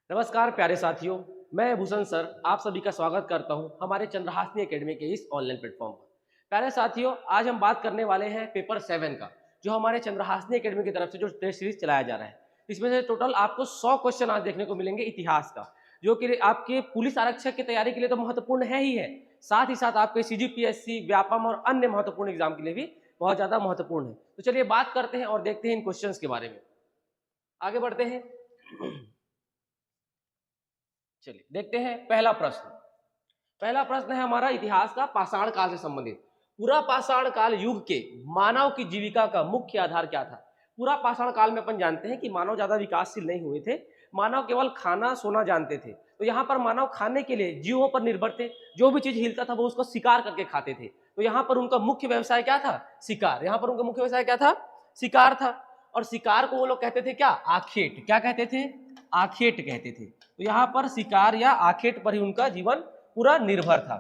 नमस्कार प्यारे साथियों, मैं भूषण सर आप सभी का स्वागत करता हूं हमारे चंद्रहासिनी एकेडमी के इस ऑनलाइन प्लेटफॉर्म पर। प्यारे साथियों, आज हम बात करने वाले हैं पेपर 7 का, जो हमारे चंद्रहासिनी एकेडमी की तरफ से जो टेस्ट सीरीज चलाया जा रहा है। इसमें से टोटल आपको 100 क्वेश्चन आज देखने को मिलेंगे इतिहास का, जो कि आपके पुलिस आरक्षक की तैयारी के लिए तो महत्वपूर्ण है ही है, साथ ही साथ आपके सीजीपीएससी, व्यापम और अन्य महत्वपूर्ण एग्जाम के लिए भी बहुत ज्यादा महत्वपूर्ण है। तो चलिए बात करते हैं और देखते हैं इन क्वेश्चन के बारे में। आगे बढ़ते हैं। चलिए देखते हैं पहला प्रश्न। पहला प्रश्न है हमारा इतिहास का पाषाण काल से संबंधित। पूरा पाषाण काल युग के मानव की जीविका का मुख्य आधार क्या था? पूरा पाषाण काल में अपन जानते हैं कि मानव ज्यादा विकासशील नहीं हुए थे, मानव केवल खाना सोना जानते थे। तो यहाँ पर मानव खाने के लिए जीवों पर निर्भर थे, जो भी चीज हिलता था वो उसको शिकार करके खाते थे। तो यहाँ पर उनका मुख्य व्यवसाय क्या था? शिकार। यहाँ पर उनका मुख्य व्यवसाय क्या था? शिकार था। और शिकार को वो लोग कहते थे क्या? आखेट। क्या कहते थे? आखेट कहते थे। तो यहाँ पर शिकार या आखेट पर ही उनका जीवन पूरा निर्भर था।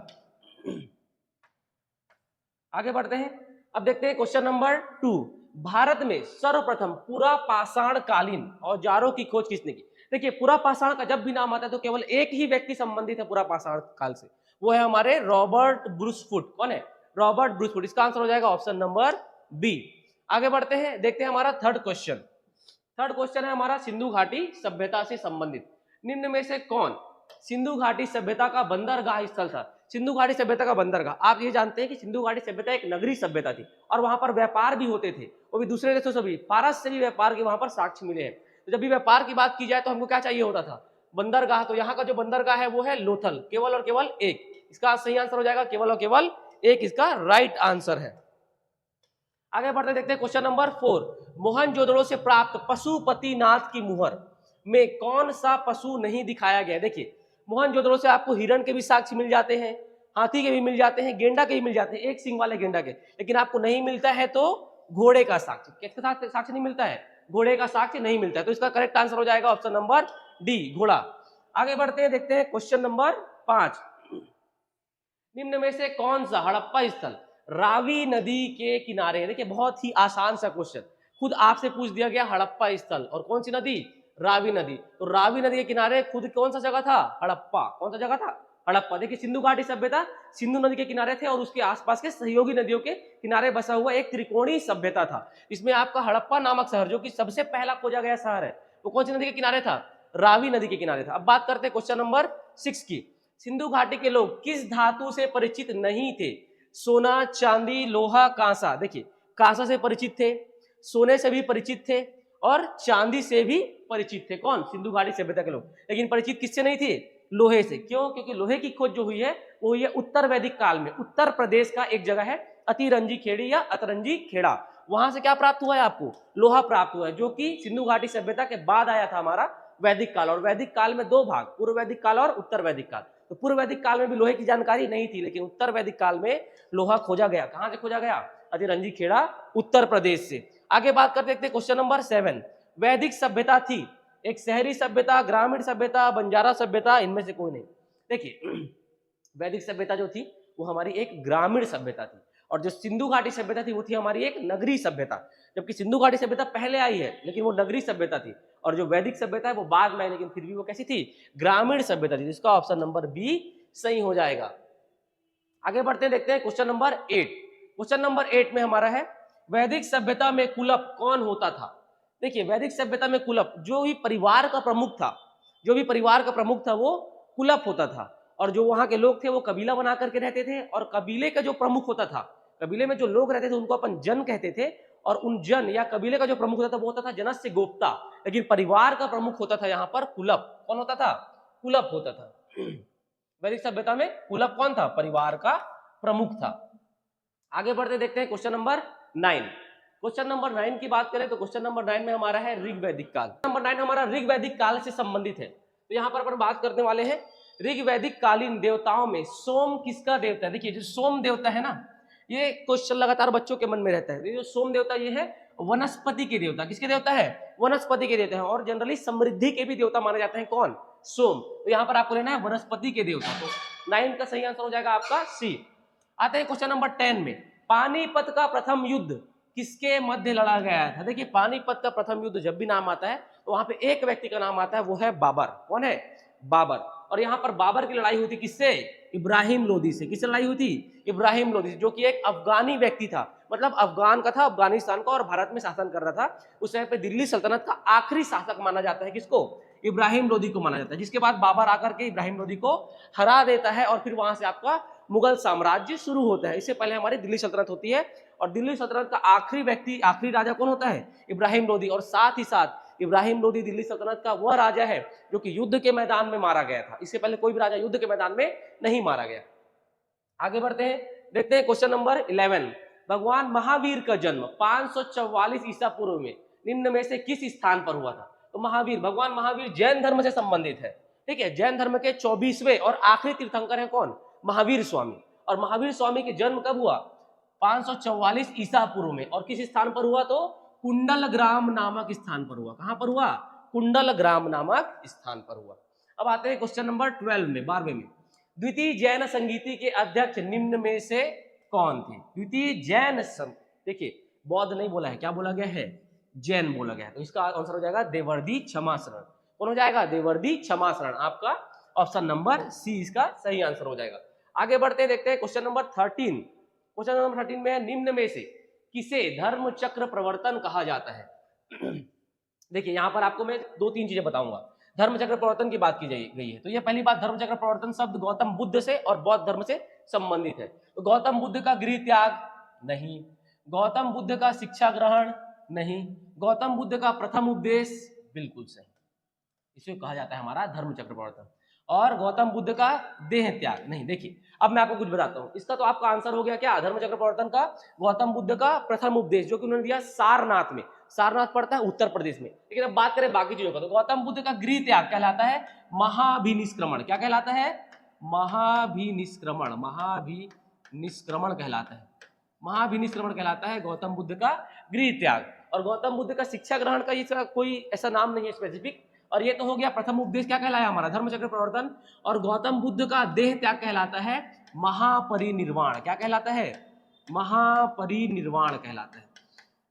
आगे बढ़ते हैं। अब देखते हैं क्वेश्चन नंबर 2। भारत में सर्वप्रथम पूरा पाषाण कालीन औजारों की खोज किसने की? देखिए, पूरा पाषाण का जब भी नाम आता है तो केवल एक ही व्यक्ति संबंधित है पूरा पाषाण काल से, वो है हमारे रॉबर्ट ब्रूसफुट। कौन है? Robert Bruce Foote. इसका आंसर हो जाएगा ऑप्शन नंबर बी। आगे बढ़ते हैं, देखते हैं हमारा थर्ड क्वेश्चन। थर्ड क्वेश्चन है हमारा सिंधु घाटी सभ्यता से संबंधित। निम्न में से कौन सिंधु घाटी सभ्यता का बंदरगाह स्थल था? सिंधु घाटी सभ्यता का बंदरगाह, आप ये जानते हैं कि सिंधु घाटी सभ्यता एक नगरीय सभ्यता थी और वहां पर व्यापार भी होते थे, वो भी दूसरे देशों से भी, फारस से भी व्यापार के वहां पर साक्ष्य मिले हैं। तो जब भी व्यापार की बात की जाए तो हमको क्या चाहिए होता था? बंदरगाह। तो यहाँ का जो बंदरगाह है वो है लोथल, केवल और केवल एक। इसका सही आंसर हो जाएगा केवल और केवल एक, इसका राइट आंसर है। आगे बढ़ते देखते हैं क्वेश्चन नंबर 4। मोहनजोदड़ो से प्राप्त पशुपतिनाथ की मुहर में कौन सा पशु नहीं दिखाया गया? देखिए, मोहनजोदड़ो से आपको हिरण के भी साक्ष्य मिल जाते हैं, हाथी के भी मिल जाते हैं, गेंडा के भी मिल जाते हैं, एक सिंग वाले गेंडा के, लेकिन आपको नहीं मिलता है तो घोड़े का साक्ष्य। किसका साक्ष्य नहीं मिलता है? घोड़े का साक्ष्य नहीं मिलता है। तो इसका करेक्ट आंसर हो जाएगा ऑप्शन नंबर डी, घोड़ा। आगे बढ़ते हैं, देखते हैं क्वेश्चन नंबर 5। निम्न में से कौन सा हड़प्पा स्थल रावी नदी के किनारे है? देखिए, बहुत ही आसान सा क्वेश्चन, खुद आपसे पूछ दिया गया हड़प्पा स्थल, और कौन सी नदी? रावी नदी। तो रावी नदी के किनारे खुद कौन सा जगह था? हड़प्पा। कौन सा जगह था? हड़प्पा। देखिए, सिंधु घाटी सभ्यता सिंधु नदी के किनारे थे और उसके आसपास के सहयोगी नदियों के किनारे बसा हुआ एक त्रिकोणीय सभ्यता था। इसमें आपका हड़प्पा नामक शहर, जो कि सबसे पहला खोजा गया शहर है, वो कौन सी नदी के किनारे था? रावी नदी के किनारे था। अब बात करते हैं क्वेश्चन नंबर 6 की। सिंधु घाटी के लोग किस धातु से परिचित नहीं थे? सोना, चांदी, लोहा, कांसा। देखिए, कांसा से परिचित थे, सोने से भी परिचित थे और चांदी से भी परिचित थे। कौन? सिंधु घाटी सभ्यता के लोग। लेकिन परिचित किससे नहीं थे? लोहे से। क्यों? क्योंकि लोहे की खोज जो हुई है वो हुई है उत्तर वैदिक काल में। उत्तर प्रदेश का एक जगह है अतिरंजी खेड़ी या अतरंजी खेड़ा, वहां से क्या प्राप्त हुआ है आपको? लोहा प्राप्त हुआ है, जो कि सिंधु घाटी सभ्यता के बाद आया था हमारा वैदिक काल। और वैदिक काल में दो भाग, पूर्व वैदिक काल और उत्तर वैदिक काल। तो पूर्व वैदिक काल में भी लोहे की जानकारी नहीं थी, लेकिन उत्तर वैदिक काल में लोहा खोजा गया। कहां से खोजा गया? अतिरंजी खेड़ा, उत्तर प्रदेश से। आगे बात करते देखते क्वेश्चन नंबर 7। वैदिक सभ्यता थी एक शहरी सभ्यता, ग्रामीण सभ्यता, बंजारा सभ्यता, इनमें से कोई नहीं। देखिए, वैदिक सभ्यता जो थी वो हमारी एक ग्रामीण सभ्यता थी, और जो सिंधु घाटी सभ्यता थी वो थी हमारी एक नगरीय सभ्यता। जबकि सिंधु घाटी सभ्यता पहले आई है लेकिन वो नगरीय सभ्यता थी, और जो वैदिक सभ्यता है वो बाद में आई, लेकिन फिर भी वो कैसी थी? ग्रामीण सभ्यता थी। जिसका ऑप्शन नंबर बी सही हो जाएगा। आगे बढ़ते हैं, देखते हैं क्वेश्चन नंबर 8। क्वेश्चन नंबर 8 में हमारा है वैदिक सभ्यता में कुलप कौन होता था? देखिए, वैदिक सभ्यता में कुलप, जो भी परिवार का प्रमुख था, जो भी परिवार का प्रमुख था वो कुलप होता था। और जो वहां के लोग थे वो कबीला बना करके रहते थे, और कबीले का जो प्रमुख होता था, कबीले में जो लोग रहते थे उनको अपन जन कहते थे, और उन जन या कबीले का जो प्रमुख होता था वो होता था जनस्य गोप्ता। लेकिन परिवार का प्रमुख होता था यहाँ पर कुलप। कौन होता था? कुलप होता था। वैदिक सभ्यता में कुलप कौन था? परिवार का प्रमुख था। आगे बढ़ते देखते हैं क्वेश्चन नंबर 9। क्वेश्चन नंबर 9 की बात करें तो क्वेश्चन नंबर 9 में हमारा है ऋग वैदिक काल। नंबर 9 हमारा ऋग वैदिक काल से संबंधित है। तो यहाँ पर अपन बात करने वाले हैं ऋग वैदिक कालीन देवताओं में सोम किसका देवता है? देखिए, जो सोम देवता है ना, ये क्वेश्चन लगातार बच्चों के मन में रहता है। जो सोम देवता ये है वनस्पति के देवता। किसके देवता है? वनस्पति के देवता है, और जनरली समृद्धि के भी देवता माने जाते हैं। कौन? सोम। तो यहाँ पर आपको लेना है वनस्पति के देवता। तो 9 का सही आंसर हो जाएगा आपका सी। आते हैं क्वेश्चन नंबर 10 में। पानीपत का प्रथम युद्ध किसके मध्य लड़ा गया था? देखिए, पानीपत का प्रथम युद्ध जब भी नाम आता है तो वहां पे एक व्यक्ति का नाम आता है, वो है बाबर। कौन है? बाबर। और यहाँ पर बाबर की लड़ाई हुई थी किससे? इब्राहिम लोदी से। किससे लड़ाई हुई थी? इब्राहिम लोदी से, जो कि एक अफगानी व्यक्ति था, मतलब अफगान का था, अफगानिस्तान का, और भारत में शासन कर रहा था। उस समय पे दिल्ली सल्तनत का आखिरी शासक माना जाता है किसको? इब्राहिम लोदी को माना जाता है। जिसके बाद बाबर आकर के इब्राहिम लोदी को हरा देता है और फिर वहां से आपका मुगल साम्राज्य शुरू होता है। इससे पहले हमारी दिल्ली सल्तनत होती है, और दिल्ली सल्तनत का आखिरी व्यक्ति, आखिरी राजा कौन होता है? इब्राहिम लोदी। और साथ ही साथ इब्राहिम लोदी दिल्ली सल्तनत का वह राजा है जो कि युद्ध के मैदान में मारा गया था। इससे पहले कोई भी राजा युद्ध के मैदान में नहीं मारा गया। आगे बढ़ते हैं, देखते हैं क्वेश्चन नंबर 11। भगवान महावीर का जन्म 544 ईसा पूर्व में निम्न में से किस स्थान पर हुआ था? तो महावीर, भगवान महावीर जैन धर्म से संबंधित है। ठीक है, जैन धर्म के 24वें और आखिरी तीर्थंकर हैं कौन? महावीर स्वामी। और महावीर स्वामी के जन्म कब हुआ? 544 ईसा पूर्व में। और किस स्थान पर हुआ? तो कुंडल ग्राम नामक स्थान पर हुआ। कहां पर हुआ? कुंडल ग्राम नामक स्थान पर हुआ। अब आते हैं क्वेश्चन नंबर 12 में, 12वें में। द्वितीय जैन संगीति के अध्यक्ष निम्न में से कौन थे? द्वितीय जैन देखिए, बौद्ध नहीं बोला है, क्या बोला गया है? जैन बोला गया है। तो इसका आंसर हो जाएगा देवर्दी क्षमाशरण। कौन हो जाएगा? देवर्दी क्षमाशरण। आपका ऑप्शन नंबर सी इसका सही आंसर हो जाएगा। आगे बढ़ते हैं, देखते हैं क्वेश्चन नंबर 13। क्वेश्चन नंबर 13 में है, निम्न में से किसे धर्म चक्र प्रवर्तन कहा जाता है? देखिए, यहां पर आपको मैं 2-3 चीजें बताऊंगा। धर्म चक्र प्रवर्तन की बात की गई है, तो यह पहली बात, धर्म चक्र प्रवर्तन शब्द गौतम बुद्ध से और बौद्ध धर्म से संबंधित है। तो गौतम बुद्ध का गृह त्याग नहीं, गौतम बुद्ध का शिक्षा ग्रहण नहीं, गौतम बुद्ध का प्रथम उपदेश बिल्कुल सही, इसे कहा जाता है हमारा धर्म चक्र प्रवर्तन। और गौतम बुद्ध का देह त्याग नहीं। देखिए, अब मैं आपको कुछ बताता हूं, इसका तो आपका आंसर हो गया क्या? धर्म चक्र प्रवर्तन का गौतम बुद्ध का प्रथम उपदेश, जो कि उन्होंने दिया सारनाथ में। सारनाथ पड़ता है उत्तर प्रदेश में। लेकिन अब बात करें बाकी चीजों का, तो गौतम बुद्ध का गृह त्याग कहलाता है महाभिनिष्क्रमण। क्या कहलाता है? महाभिनिष्क्रमण। महाभिनिष्क्रमण कहलाता है, महाभिनिष्क्रमण कहलाता है गौतम बुद्ध का गृह त्याग। और गौतम बुद्ध का शिक्षा ग्रहण का इसका कोई ऐसा नाम नहीं है स्पेसिफिक। और ये तो हो गया प्रथम उपदेश, क्या कहलाया हमारा? धर्म चक्र प्रवर्तन। और गौतम बुद्ध का देह त्याग कहलाता है महापरिनिर्वाण। क्या कहलाता है? महापरिनिर्वाण कहलाता है।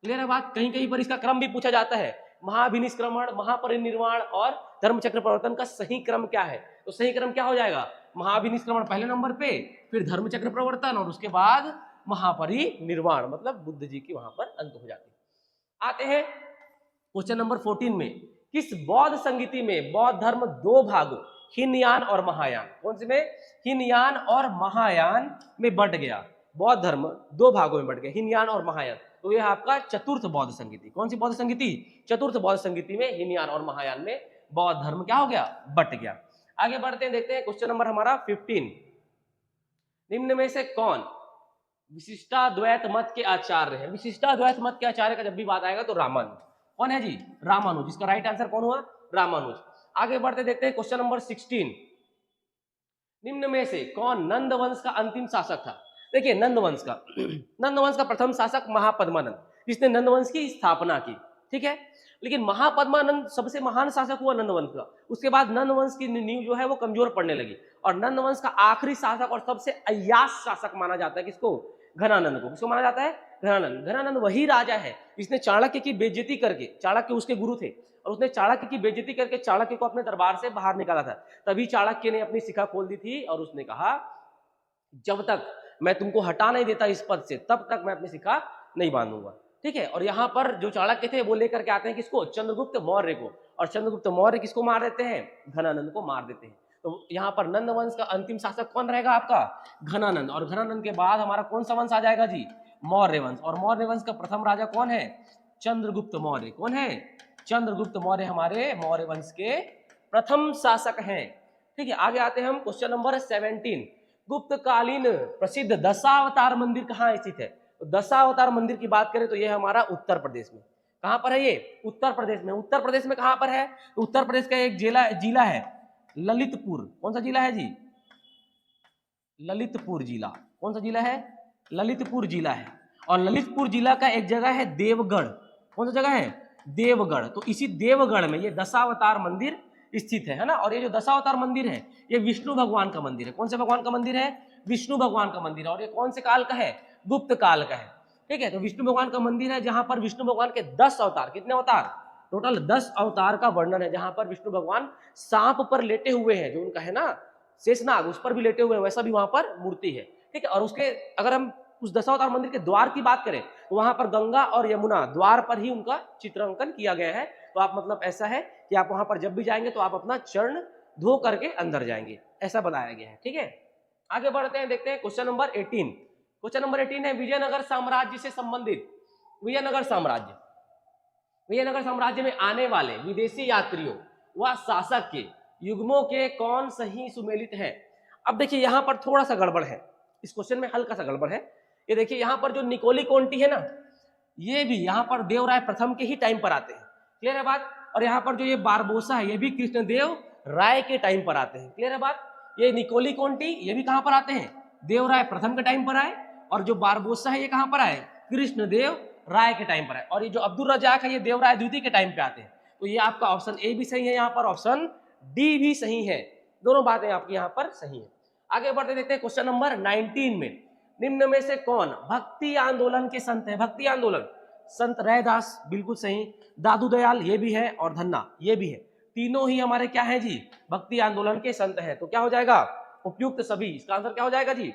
क्लियर है बात? कहीं कहीं पर इसका क्रम भी पूछा जाता है, महाभिनिष्क्रमण, महापरिनिर्वाण और धर्म चक्र प्रवर्तन का सही क्रम क्या है? तो सही क्रम क्या हो जाएगा? महाभिनिष्क्रमण पहले नंबर पे, फिर धर्म चक्र प्रवर्तन, और उसके बाद महापरिनिर्वाण, मतलब बुद्ध जी की वहां पर अंत हो जाती है। आते हैं क्वेश्चन नंबर 14 में। किस बौद्ध संगीति में बौद्ध धर्म 2 भागों, हीनयान और महायान, कौन से में? हीनयान और महायान में बंट गया। बौद्ध धर्म 2 भागों में बंट गया, हीनयान और महायान। तो यह आपका चतुर्थ बौद्ध संगीति। कौन सी बौद्ध संगीति? चतुर्थ बौद्ध संगीति में हीनयान और महायान में बौद्ध धर्म क्या हो गया? बट गया। आगे बढ़ते हैं, देखते हैं क्वेश्चन नंबर हमारा 15। निम्न में से कौन विशिष्टाद्वैत मत के आचार्य है? विशिष्टाद्वैत मत के आचार्य का जब भी बात आएगा तो रामानुज। कौन है जी? रामानुज। इसका राइट आंसर कौन हुआ? रामानुज। आगे बढ़ते देखते हैं क्वेश्चन नंबर 16। निम्न में से कौन नंद वंश का अंतिम शासक था? देखिए, नंद वंश का प्रथम शासक महापद्मानंद, जिसने नंद वंश की स्थापना की। ठीक है, लेकिन महापद्मानंद सबसे महान शासक हुआ नंद वंश का। उसके बाद नंद वंश की नींव जो है वो कमजोर पड़ने लगी, और नंद वंश का आखिरी शासक और सबसे अय्याश शासक माना जाता है किसको? घनानंद को। किसको माना जाता है? घनानंद। घनानंद वही राजा है जिसने चाणक्य की बेइज्जती करके, चाणक्य उसके गुरु थे, और उसने चाणक्य की बेइज्जती करके चाणक्य को अपने दरबार से बाहर निकाला था। तभी चाणक्य ने अपनी शिखा खोल दी थी और उसने कहा, जब तक मैं तुमको हटा नहीं देता इस पद से, तब तक मैं अपनी शिखा नहीं बांधूंगा। ठीक है, और यहाँ पर जो चाणक्य थे वो लेकर के आते हैं किसको? चंद्रगुप्त मौर्य को। और चंद्रगुप्त मौर्य किसको मार देते हैं? घनानंद को मार देते हैं। तो यहाँ पर नंद वंश का अंतिम शासक कौन रहेगा आपका? घनानंद। और घनानंद के बाद हमारा कौन सा वंश आ जाएगा जी? मौर्य वंश। और मौर्य वंश का प्रथम राजा कौन है? चंद्रगुप्त मौर्य। कौन है? चंद्रगुप्त मौर्य हमारे मौर्य वंश के प्रथम शासक हैं। ठीक है, आगे आते हैं हम क्वेश्चन नंबर 17। गुप्तकालीन प्रसिद्ध दशावतार मंदिर कहाँ स्थित है? तो दशावतार मंदिर की बात करें तो यह हमारा उत्तर प्रदेश में। कहां पर है ये? उत्तर प्रदेश में। उत्तर प्रदेश में कहां पर है? तो उत्तर प्रदेश का एक जिला है ललितपुर। कौन सा जिला है जी? ललितपुर जिला। कौन सा जिला है? ललितपुर जिला है। और ललितपुर जिला का एक जगह है देवगढ़। कौन सा जगह है? देवगढ़। तो इसी देवगढ़ में ये दशावतार मंदिर स्थित है ना। और ये जो दशावतार मंदिर है ये विष्णु भगवान का मंदिर है। कौन से भगवान का मंदिर है? विष्णु भगवान का मंदिर है। और ये कौन से काल का है? गुप्त काल का है। ठीक है, तो विष्णु भगवान का मंदिर है जहां पर विष्णु भगवान के 10 अवतार, कितने अवतार? टोटल 10 अवतार का वर्णन है, जहां पर विष्णु भगवान सांप पर लेटे हुए हैं, जो उनका है ना शेषनाग, उस पर भी लेटे हुए हैं, वैसा भी वहां पर मूर्ति है। ठीक है, और उसके अगर हम उस दशावतार मंदिर के द्वार की बात करें तो वहां पर गंगा और यमुना द्वार पर ही उनका चित्रांकन किया गया है। तो आप मतलब ऐसा है कि आप वहां पर जब भी जाएंगे तो आप अपना चरण धो करके अंदर जाएंगे, ऐसा बताया गया है। ठीक है, आगे बढ़ते हैं, देखते हैं क्वेश्चन नंबर 18। क्वेश्चन नंबर 18 है विजयनगर साम्राज्य से संबंधित। विजयनगर साम्राज्य, विजयनगर साम्राज्य में आने वाले विदेशी यात्रियों व शासक के युग्मों के कौन सही सुमेलित है। अब देखिए यहां पर थोड़ा सा गड़बड़ है, इस क्वेश्चन में हल्का सा गड़बड़ है। ये देखिए यहां पर जो निकोली कोंटी है ना, ये भी यहां पर देवराय प्रथम के ही टाइम पर आते हैं, क्लियर है बात। और यहाँ पर जो ये बारबोसा है, ये भी कृष्णदेव राय के टाइम पर आते हैं, क्लियर है बात। ये निकोली कोंटी ये भी कहां पर आते हैं, देवराय प्रथम के टाइम पर आए। और जो बारबोसा है ये कहां पर आए, कृष्णदेव राय के टाइम पर आए। और ये जो अब्दुल रजाक है ये देवराय द्वितीय के टाइम पे आते हैं। तो ये आपका ऑप्शन ए भी सही है, यहाँ पर ऑप्शन डी भी सही है, दोनों बातें आपकी यहाँ पर सही है। आगे बढ़ते देखते हैं क्वेश्चन नंबर 19 में, निम्न में से कौन भक्ति आंदोलन के संत है। भक्ति आंदोलन, संत रैदास बिल्कुल सही, दादू दयाल ये भी है, और धन्ना ये भी है, तीनों ही हमारे क्या है जी, भक्ति आंदोलन के संत हैं। तो क्या हो जाएगा, उपयुक्त सभी। इसका आंसर क्या हो जाएगा जी,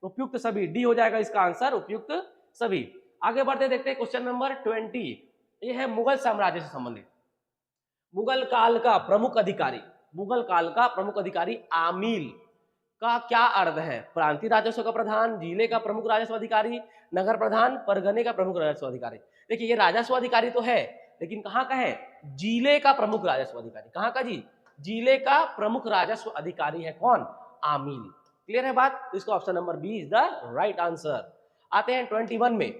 उपयुक्त सभी, डी हो जाएगा इसका आंसर, उपयुक्त सभी। आगे बढ़ते देखते हैं क्वेश्चन नंबर 20, ये है मुगल साम्राज्य से संबंधित। मुगल काल का प्रमुख अधिकारी, मुगल काल का प्रमुख अधिकारी आमील का क्या अर्थ है। प्रांतीय राजस्व का प्रधान, जिले का प्रमुख राजस्व अधिकारी, नगर प्रधान, परगने का प्रमुख राजस्व अधिकारी। देखिए ये राजस्व अधिकारी तो है, लेकिन कहाँ का है, जिले का प्रमुख राजस्व अधिकारी। कहाँ का जी, जिले का प्रमुख राजस्व अधिकारी है कौन, आमील। क्लियर है बात। तो इसका option number B is the right answer. आते हैं 21 में,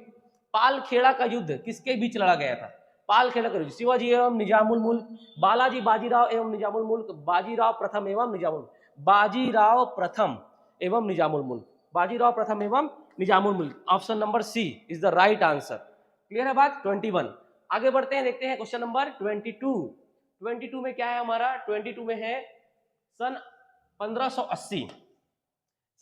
पालखेड़ा का युद्ध किसके बीच लड़ा गया था। पालखेड़ा का युद्ध शिवाजी एवं निजामुल मुल्क, बालाजी बाजीराव एवं निजामुल मुल्क, बाजीराव प्रथम एवं निजामुल, बाजीराव प्रथम एवं निजामुल मुल्क, बाजीराव प्रथम एवं Nizamul Mulk. Option number C is the right answer. Clear है बात 21। आगे बढ़ते हैं, देखते हैं क्वेश्चन नंबर 22। 22 में क्या है हमारा, 22 में है सन 1580।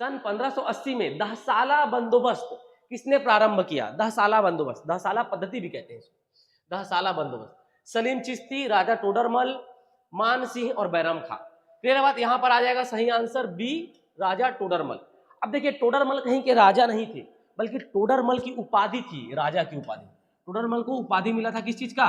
सन 1580 में दहसाला बंदोबस्त किसने प्रारंभ किया। दहसाला बंदोबस्त, दहसाला पद्धति भी कहते हैं इसको, दहसाला बंदोबस्त। सलीम चिश्ती, राजा टोडरमल, मान सिंह और बैरम खां। क्लियर है बात। यहां पर आ जाएगा सही आंसर बी, राजा टोडरमल। अब देखिए टोडरमल कहीं के राजा नहीं थे, बल्कि टोडरमल की उपाधि थी, राजा की उपाधि। टोडरमल को उपाधि मिला था किस चीज का,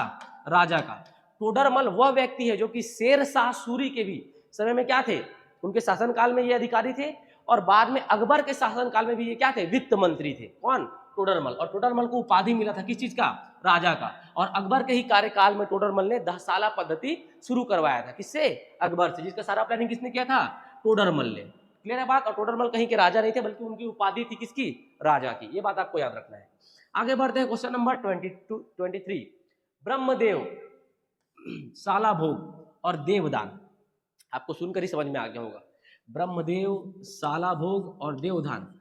राजा का। टोडरमल वह व्यक्ति है जो कि शेर शाह सूरी के भी समय में क्या थे, उनके शासनकाल में ये अधिकारी थे, और बाद में अकबर के शासनकाल में भी ये क्या थे, वित्त मंत्री थे। कौन, टोडरमल। और टोडरमल को उपाधि मिला था किस चीज का, राजा का। और अकबर के ही कार्यकाल में टोडरमल ने दहसाला पद्धति शुरू करवाया था, किससे, अकबर से, जिसका सारा प्लानिंग किसने किया था, टोडरमल ने। क्लियर है बात। और टोडरमल कहीं के राजा नहीं थे, बल्कि उनकी उपाधि थी किसकी, राजा की। ये बात आपको याद रखना है। आगे बढ़ते हैं क्वेश्चन नंबर 23। ब्रह्मदेव, सालाभोग और देवदान, आपको सुनकर ही समझ में आ गया होगा। ब्रह्मदेव, सालाभोग और देवदान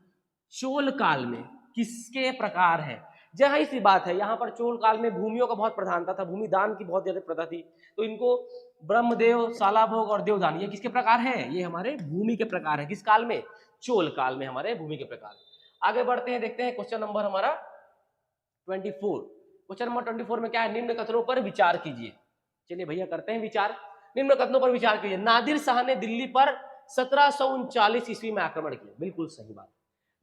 चोल काल में किसके प्रकार है। जहां सी बात है, यहाँ पर चोल काल में भूमियों का बहुत प्रधानता था, भूमि दान की बहुत ज्यादा प्रथा थी। तो इनको ब्रह्मदेव, सालाभोग और देवदान ये किसके प्रकार है, ये हमारे भूमि के प्रकार है। किस काल में, चोल काल में हमारे भूमि के प्रकार। आगे बढ़ते हैं, देखते हैं क्वेश्चन नंबर हमारा 24। क्वेश्चन नंबर 24 में क्या है, निम्न कथनों पर विचार कीजिए। चलिए भैया करते हैं विचार। निम्न कथनों पर विचार कीजिए। नादिर शाह ने दिल्ली पर 1739 ईस्वी में आक्रमण किया, बिल्कुल सही बात।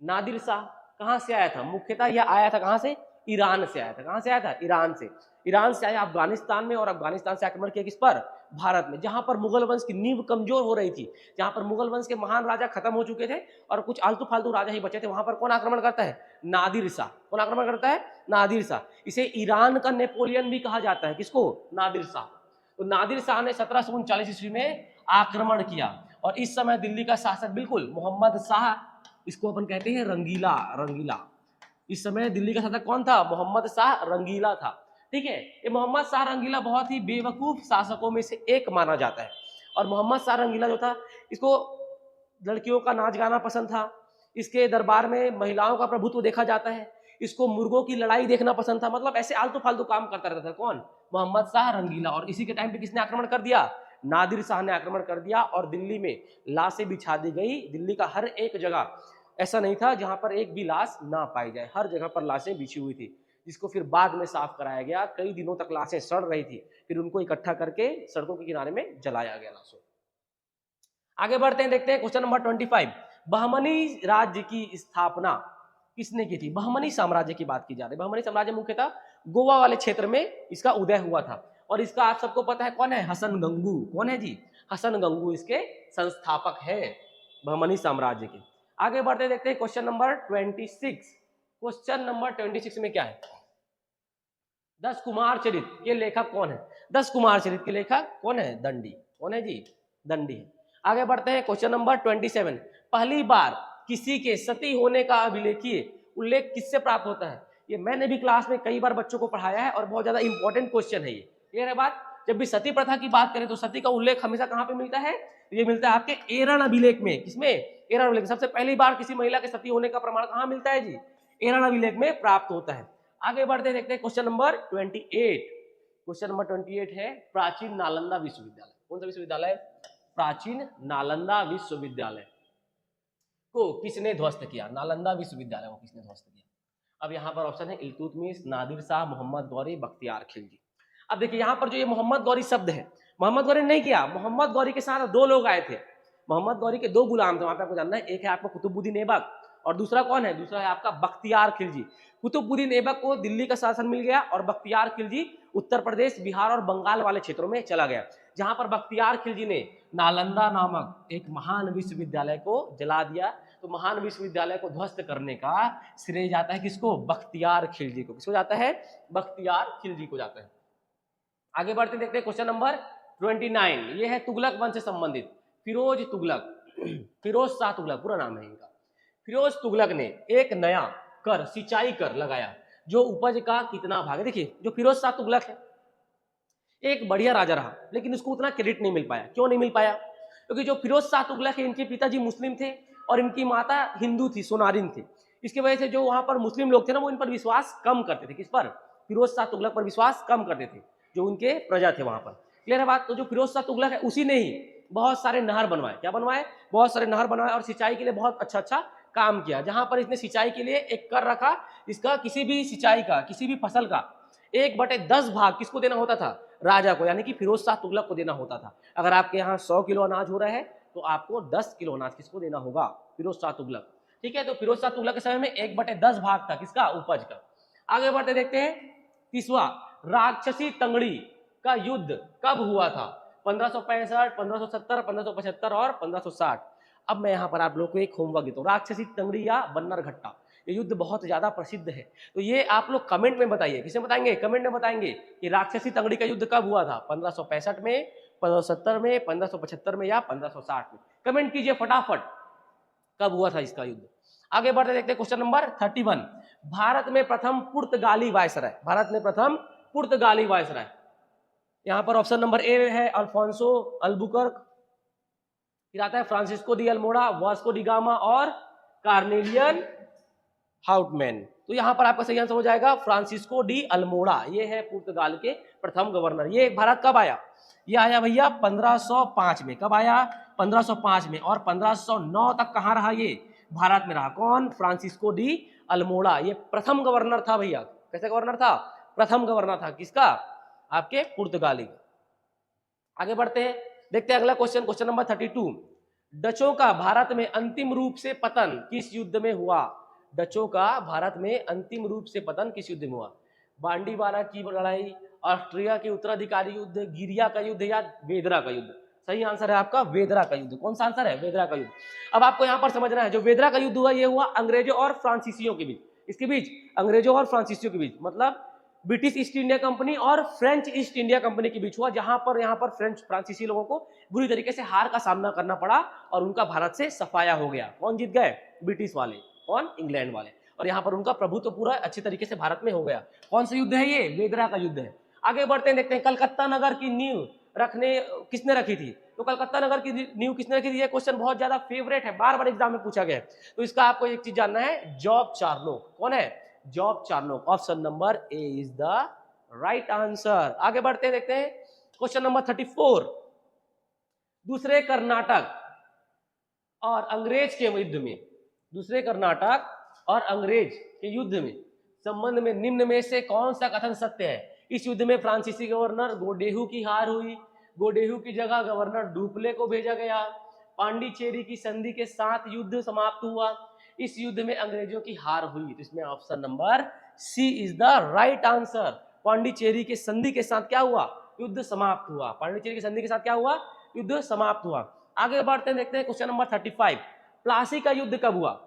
नादिर शाह कहां से आया था, मुख्यतः यह आया था कहां से, ईरान से आया था। कहां से आया था, ईरान से। ईरान से आया अफगानिस्तान में, और अफगानिस्तान से आक्रमण किया किस पर, भारत में। जहां पर मुगल वंश की नींव कमजोर हो रही थी, जहां पर मुगल वंश के महान राजा खत्म हो चुके थे और कुछ आलतू फालतू राजा ही बचे थे, वहां पर कौन आक्रमण करता है, नादिर शाह। कौन आक्रमण करता है, नादिर शाह। इसे ईरान का नेपोलियन भी कहा जाता है, किसको, नादिर शाह। तो नादिर शाह ने 1739 ईस्वी में आक्रमण किया, और इस समय दिल्ली का शासक बिल्कुल मोहम्मद शाह, इसको अपन कहते हैं रंगीला, रंगीला। इस समय दिल्ली का शासक कौन था, मोहम्मद शाह रंगीला था। ठीक है, ये मोहम्मद शाह रंगीला बहुत ही बेवकूफ शासकों में से एक माना जाता है। और मोहम्मद शाह रंगीला जो था, इसको लड़कियों का नाच गाना पसंद था, इसके दरबार में महिलाओं का प्रभुत्व देखा जाता है, इसको मुर्गों की लड़ाई देखना पसंद था। मतलब ऐसे आलतू फालतू काम करता रहता था कौन, मोहम्मद शाह रंगीला। और इसी के टाइम पे किसने आक्रमण कर दिया, नादिर शाह ने आक्रमण कर दिया, और दिल्ली में लाशें बिछा दी गई। दिल्ली का हर एक जगह ऐसा नहीं था जहां पर एक भी लाश ना पाई जाए, हर जगह पर लाशें बिछी हुई थी। जिसको फिर बाद में साफ कराया गया। कई दिनों तक लाशें सड़ रही थी, फिर उनको इकट्ठा करके सड़कों के किनारे में जलाया गया लाशों। आगे बढ़ते हैं, देखते हैं क्वेश्चन नंबर 25। बहमनी राज्य की स्थापना किसने की थी? बहमनी साम्राज्य की बात की जा रही है। बहमनी साम्राज्य मुख्यतः गोवा वाले क्षेत्र में इसका उदय हुआ था, और इसका आप सबको पता है कौन है? हसन गंगू। कौन है जी? हसन गंगू इसके संस्थापक है बहमनी साम्राज्य के। आगे बढ़ते देखते हैं क्वेश्चन नंबर 26। क्वेश्चन नंबर 26 में क्या है? 10 कुमार चरित के लेखक कौन है? 10 कुमार चरित के लेखक कौन है? दंडी। कौन है जी? दंडी है। आगे बढ़ते हैं क्वेश्चन नंबर 27। पहली बार किसी के सती होने का अभिलेखीय उल्लेख किससे प्राप्त होता है? ये मैंने भी क्लास में कई बार बच्चों को पढ़ाया है और बहुत ज्यादा इंपॉर्टेंट क्वेश्चन है ये। क्लियर है बात? जब भी सती प्रथा की बात करें तो सती का उल्लेख हमेशा कहाँ पे मिलता है? ये मिलता है आपके एरण अभिलेख में। किसमें? एरण अभिलेख। सबसे पहली बार किसी महिला के सती होने का प्रमाण कहाँ मिलता है जी? एरण अभिलेख में प्राप्त होता है। आगे बढ़ते देखते हैं क्वेश्चन नंबर 28। क्वेश्चन नंबर 28 है प्राचीन नालंदा विश्वविद्यालय। कौन सा विश्वविद्यालय? प्राचीन नालंदा विश्वविद्यालय को किसने ध्वस्त किया? नालंदा विश्वविद्यालय को किसने ध्वस्त किया? अब यहाँ पर ऑप्शन है इल्तुतमिश, नादिर शाह, मोहम्मद गौरी, बख्तियार खिलजी। अब देखिए यहाँ पर जो ये मोहम्मद गौरी शब्द है, मोहम्मद गौरी ने नहीं किया। मोहम्मद गौरी के साथ 2 लोग आए थे। मोहम्मद गौरी के 2 गुलाम थे, वहां पे आपको जानना है। एक है आपका कुतुबुद्दीन ऐबक, और दूसरा कौन है? दूसरा है आपका बख्तियार खिलजी। कुतुबुद्दीन ऐबक को दिल्ली का शासन मिल गया, और बख्तियार खिलजी उत्तर प्रदेश, बिहार और बंगाल वाले क्षेत्रों में चला गया, जहां पर बख्तियार खिलजी ने नालंदा नामक एक महान विश्वविद्यालय को जला दिया। तो महान विश्वविद्यालय को ध्वस्त करने का श्रेय जाता है किसको? बख्तियार खिलजी को। किसको जाता है? बख्तियार खिलजी को जाता है। आगे बढ़ते देखते हैं क्वेश्चन नंबर 29। ये है तुगलक वंश से संबंधित फिरोज तुगलक। फिरोज शाह तुगलक पूरा नाम है इनका। फिरोज तुगलक ने एक नया कर, सिंचाई कर लगाया जो उपज का कितना भाग है? देखिए जो फिरोज शाह तुगलक है एक बढ़िया राजा रहा, लेकिन उसको उतना क्रेडिट नहीं मिल पाया। क्यों नहीं मिल पाया? क्योंकि जो फिरोज शाह तुगलक है इनके पिताजी मुस्लिम थे और इनकी माता हिंदू थी, सोनारिन थी। इसकी वजह से जो वहां पर मुस्लिम लोग थे ना, वो इन पर विश्वास कम करते थे। किस पर? फिरोज शाह तुगलक पर विश्वास कम करते थे, जो उनके प्रजा थे वहां पर। क्लियर है बात? तो जो फिरोज शाह तुगलक है उसी ने ही बहुत सारे नहर बनवाए। क्या बनवाए? बहुत सारे नहर बनवाए, और सिंचाई के लिए बहुत अच्छा अच्छा काम किया। जहां पर इसने सिंचाई के लिए एक कर रखा, इसका किसी भी सिंचाई का, किसी भी फसल का 1/10 भाग किसको देना होता था? राजा को, यानी कि फिरोज शाह तुगलक को देना होता था। अगर आपके यहाँ 100 किलो अनाज हो रहा है तो आपको 10 किलो अनाज किसको देना होगा? फिरोज शाह तुगलक। ठीक है, तो फिरोज शाह तुगलक के समय में 1/10 भाग था किसका? उपज का। आगे बढ़ते देखते हैं 30वां, राक्षसी तंगड़ी का युद्ध कब हुआ था? 1565, 1570, 1575 और 1560। अब मैं यहाँ पर आप लोग को एक होमवर्क देता हूँ। राक्षसी तंगड़ी या बन्नर घट्टा, ये युद्ध बहुत ज्यादा प्रसिद्ध है। तो ये आप लोग कमेंट में बताइए। किसे बताएंगे? कमेंट में बताएंगे कि राक्षसी तंगड़ी का युद्ध कब हुआ था? 1565 में, 1570 में, 1575 में या 1560 में? कमेंट कीजिए फटाफट, कब हुआ था इसका युद्ध। आगे बढ़ते देखते हैं क्वेश्चन नंबर 31। भारत में प्रथम पुर्तगाली वायसराय। भारत में प्रथम पुर्तगाली वायसराय। यहाँ पर ऑप्शन नंबर ए है अल्फोंसो अल्बुकर्क, फिर आता है Francisco de Almora, Vasco D gamma और कार्नेलियन हाउटमैन। तो यहाँ पर आपका सही आंसर हो जाएगा फ्रांसिस्को डी अल्मोड़ा। ये है पुर्तगाल के प्रथम गवर्नर। ये भारत कब आया? ये आया भैया 1505 में। कब आया? 1505 में। और 1509 तक कहाँ रहा? ये भारत में रहा। कौन? Francisco de Almora. ये प्रथम गवर्नर था भैया। कैसे गवर्नर था? प्रथम गवर्नर था। किसका? आपके पुर्तगाली का। आगे बढ़ते हैं, देखते हैं अगला क्वेश्चन, क्वेश्चन नंबर 32। डचों का भारत में अंतिम रूप से पतन किस युद्ध में हुआ? डचों का भारत में अंतिम रूप से पतन किस युद्ध में हुआ? बांडीवाला की लड़ाई, ऑस्ट्रिया के उत्तराधिकारी युद्ध, गिरिया का युद्ध या वेदरा का युद्ध? सही आंसर है आपका वेदरा का युद्ध। कौन सा आंसर है? वेदरा का युद्ध। अब आपको यहाँ पर समझना है, जो वेदरा का युद्ध हुआ ये हुआ अंग्रेजों और फ्रांसीसियों के बीच। इसके बीच अंग्रेजों और फ्रांसीसियों के बीच, मतलब ब्रिटिश ईस्ट इंडिया कंपनी और फ्रेंच ईस्ट इंडिया कंपनी के बीच हुआ, जहां पर यहाँ पर फ्रेंच फ्रांसीसी लोगों को बुरी तरीके से हार का सामना करना पड़ा और उनका भारत से सफाया हो गया। कौन जीत गए? ब्रिटिश वाले। कौन? इंग्लैंड वाले। और यहाँ पर उनका प्रभुत्व पूरा अच्छे तरीके से भारत में हो गया। कौन सा युद्ध है ये? वेदरा का युद्ध है। आगे बढ़ते हैं, देखते हैं कलकत्ता नगर की नींव रखने किसने रखी थी? तो कलकत्ता नगर की नींव किसने रखी थी? ये क्वेश्चन बहुत ज्यादा फेवरेट है, बार बार एग्जाम में पूछा गया है। तो इसका आपको एक चीज जानना है, जॉब चार्नोक। कौन है? Job Charnock. Option number A is the right answer. आगे बढ़ते हैं, देखते हैं क्वेश्चन नंबर 34। दूसरे कर्नाटक और अंग्रेज के युद्ध में, दूसरे कर्नाटक और अंग्रेज के युद्ध में संबंध में निम्न में से कौन सा कथन सत्य है? इस युद्ध में फ्रांसीसी गवर्नर गोडेहू की हार हुई, गोडेहू की जगह गवर्नर डुप्ले को भेजा गया, पांडिचेरी की संधि के साथ युद्ध समाप्त हुआ, इस युद्ध में अंग्रेजों की हार हुई। तो इसमें option number C is the right answer. Pondicherry के संधि के साथ क्या हुआ? युद्ध समाप्त हुआ। पांडिचेरी की संधि के साथ क्या हुआ? युद्ध समाप्त हुआ। आगे बढ़ते हैं, देखते हैं क्वेश्चन नंबर 35। प्लासी का युद्ध कब हुआ?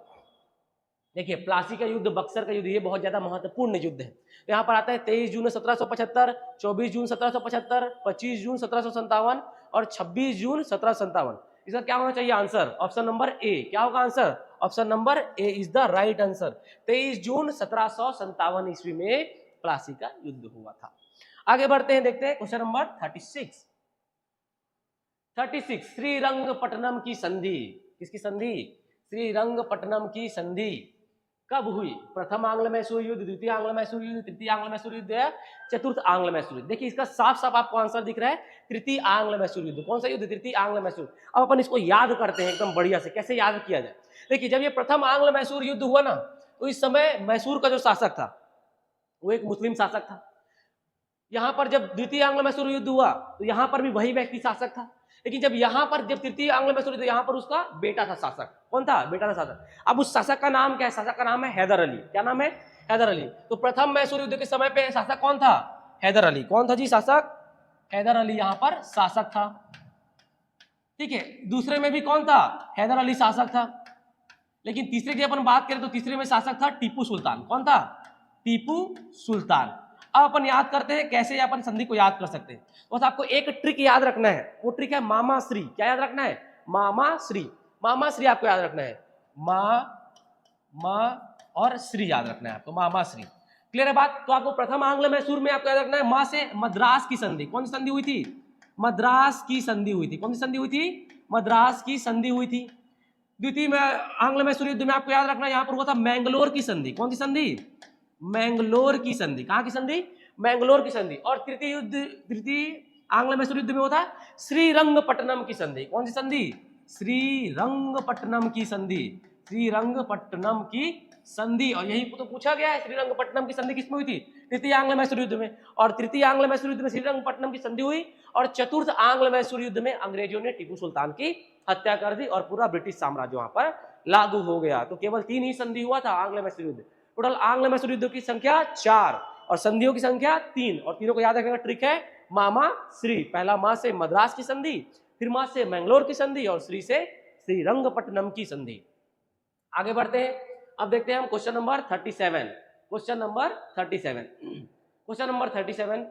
देखिए प्लासी का युद्ध, बक्सर का युद्ध, ये बहुत ज्यादा महत्वपूर्ण युद्ध है। तो यहाँ पर आता है 23 जून 1775, 24 जून 1775, 25 जून 1757 और 26 जून 1757। इसका क्या होना चाहिए आंसर? ऑप्शन नंबर ए। क्या होगा answer? Option number A is the right answer. 23 जून 1757 ईस्वी में प्लासी का युद्ध हुआ था। आगे बढ़ते हैं, देखते हैं क्वेश्चन नंबर 36। 36 श्रीरंगपट्टनम की संधि, किसकी संधि? श्रीरंगपट्टनम की संधि कब हुई? प्रथम आंग्ल मैसूर युद्ध, द्वितीय आंग्ल मैसूर युद्ध, तृतीय आंग्ल मैसूर युद्ध या चतुर्थ आंग्ल मैसूर युद्ध? देखिए इसका साफ साफ आपको आंसर दिख रहा है, तृतीय आंग्ल मैसूर युद्ध। कौन सा युद्ध? तृतीय आंग्ल मैसूर। अब अपन इसको याद करते हैं एकदम बढ़िया से, कैसे याद किया जाए। देखिए जब ये प्रथम आंग्ल मैसूर युद्ध हुआ ना, तो इस समय मैसूर का जो शासक था वो एक मुस्लिम शासक था। यहाँ पर जब द्वितीय आंग्ल मैसूर युद्ध हुआ तो यहाँ पर भी वही व्यक्ति शासक था, लेकिन जब यहाँ पर जब तृतीय आंग्ल मैसूर युद्ध, यहाँ पर उसका बेटा था शासक। कौन था? बेटा था शासक। अब उस शासक का नाम क्या है? शासक का नाम है हैदर अली। क्या नाम है? हैदर अली। तो प्रथम मैसूर युद्ध के समय पे शासक कौन था? हैदर अली। कौन था जी शासक? हैदर अली यहाँ पर शासक था। ठीक है, दूसरे में भी कौन था? हैदर अली शासक था। लेकिन तीसरे की अपन बात करें तो तीसरे में शासक था टीपू सुल्तान। कौन था? टीपू सुल्तान। अब अपन याद करते हैं कैसे अपन संधि को याद कर सकते हैं। बस आपको एक ट्रिक याद रखना है, वो ट्रिक है मामा श्री। क्या याद रखना है? मामा श्री। मामा श्री आपको याद रखना है, मा और श्री याद रखना है आपको, मामा श्री। क्लियर है बात? तो आपको प्रथम आंग्ल मैसूर में आपको याद रखना है माँ से मद्रास की संधि। कौन सी संधि हुई थी? मद्रास की संधि हुई थी। कौन सी संधि हुई थी? मद्रास की संधि हुई थी। द्वितीय में आंग्ल मैसूर युद्ध में आपको याद रखना है यहाँ पर हुआ था मैंगलोर की संधि। कौन सी संधि? मैंगलोर की संधि। कहाँ की संधि? मैंगलोर की संधि। और तृतीय आंग्ल मैसूर युद्ध में होता है श्रीरंगपट्टनम की संधि। कौन सी संधि? श्रीरंगपट्टनम की संधि। श्रीरंगपट्टनम की संधि। और यही तो पूछा गया है, श्रीरंगपट्टनम की संधि किसमें हुई थी? तृतीय आंग्ल मैसूर युद्ध में। और तृतीय आंग्ल मैसूर युद्ध में श्रीरंगपट्टनम की संधि हुई, और चतुर्थ आंग्ल मैसूर युद्ध में अंग्रेजों ने टीपू सुल्तान की हत्या कर दी और पूरा ब्रिटिश साम्राज्य वहां पर लागू हो गया। तो केवल 3 ही संधि हुआ था आंग्ल मैसूर युद्ध। टोटल आंग्ल मैसूर युद्ध की संख्या 4 और संधियों की संख्या 3। और तीनों को याद रखने का ट्रिक है मामा श्री। पहला माँ से मद्रास की संधि, फिर माँ से मैंगलोर की संधि, और श्री से श्रीरंगपट्टनम की संधि। आगे बढ़ते हैं, अब देखते हैं हम question number 37। Question number 37। Question number 37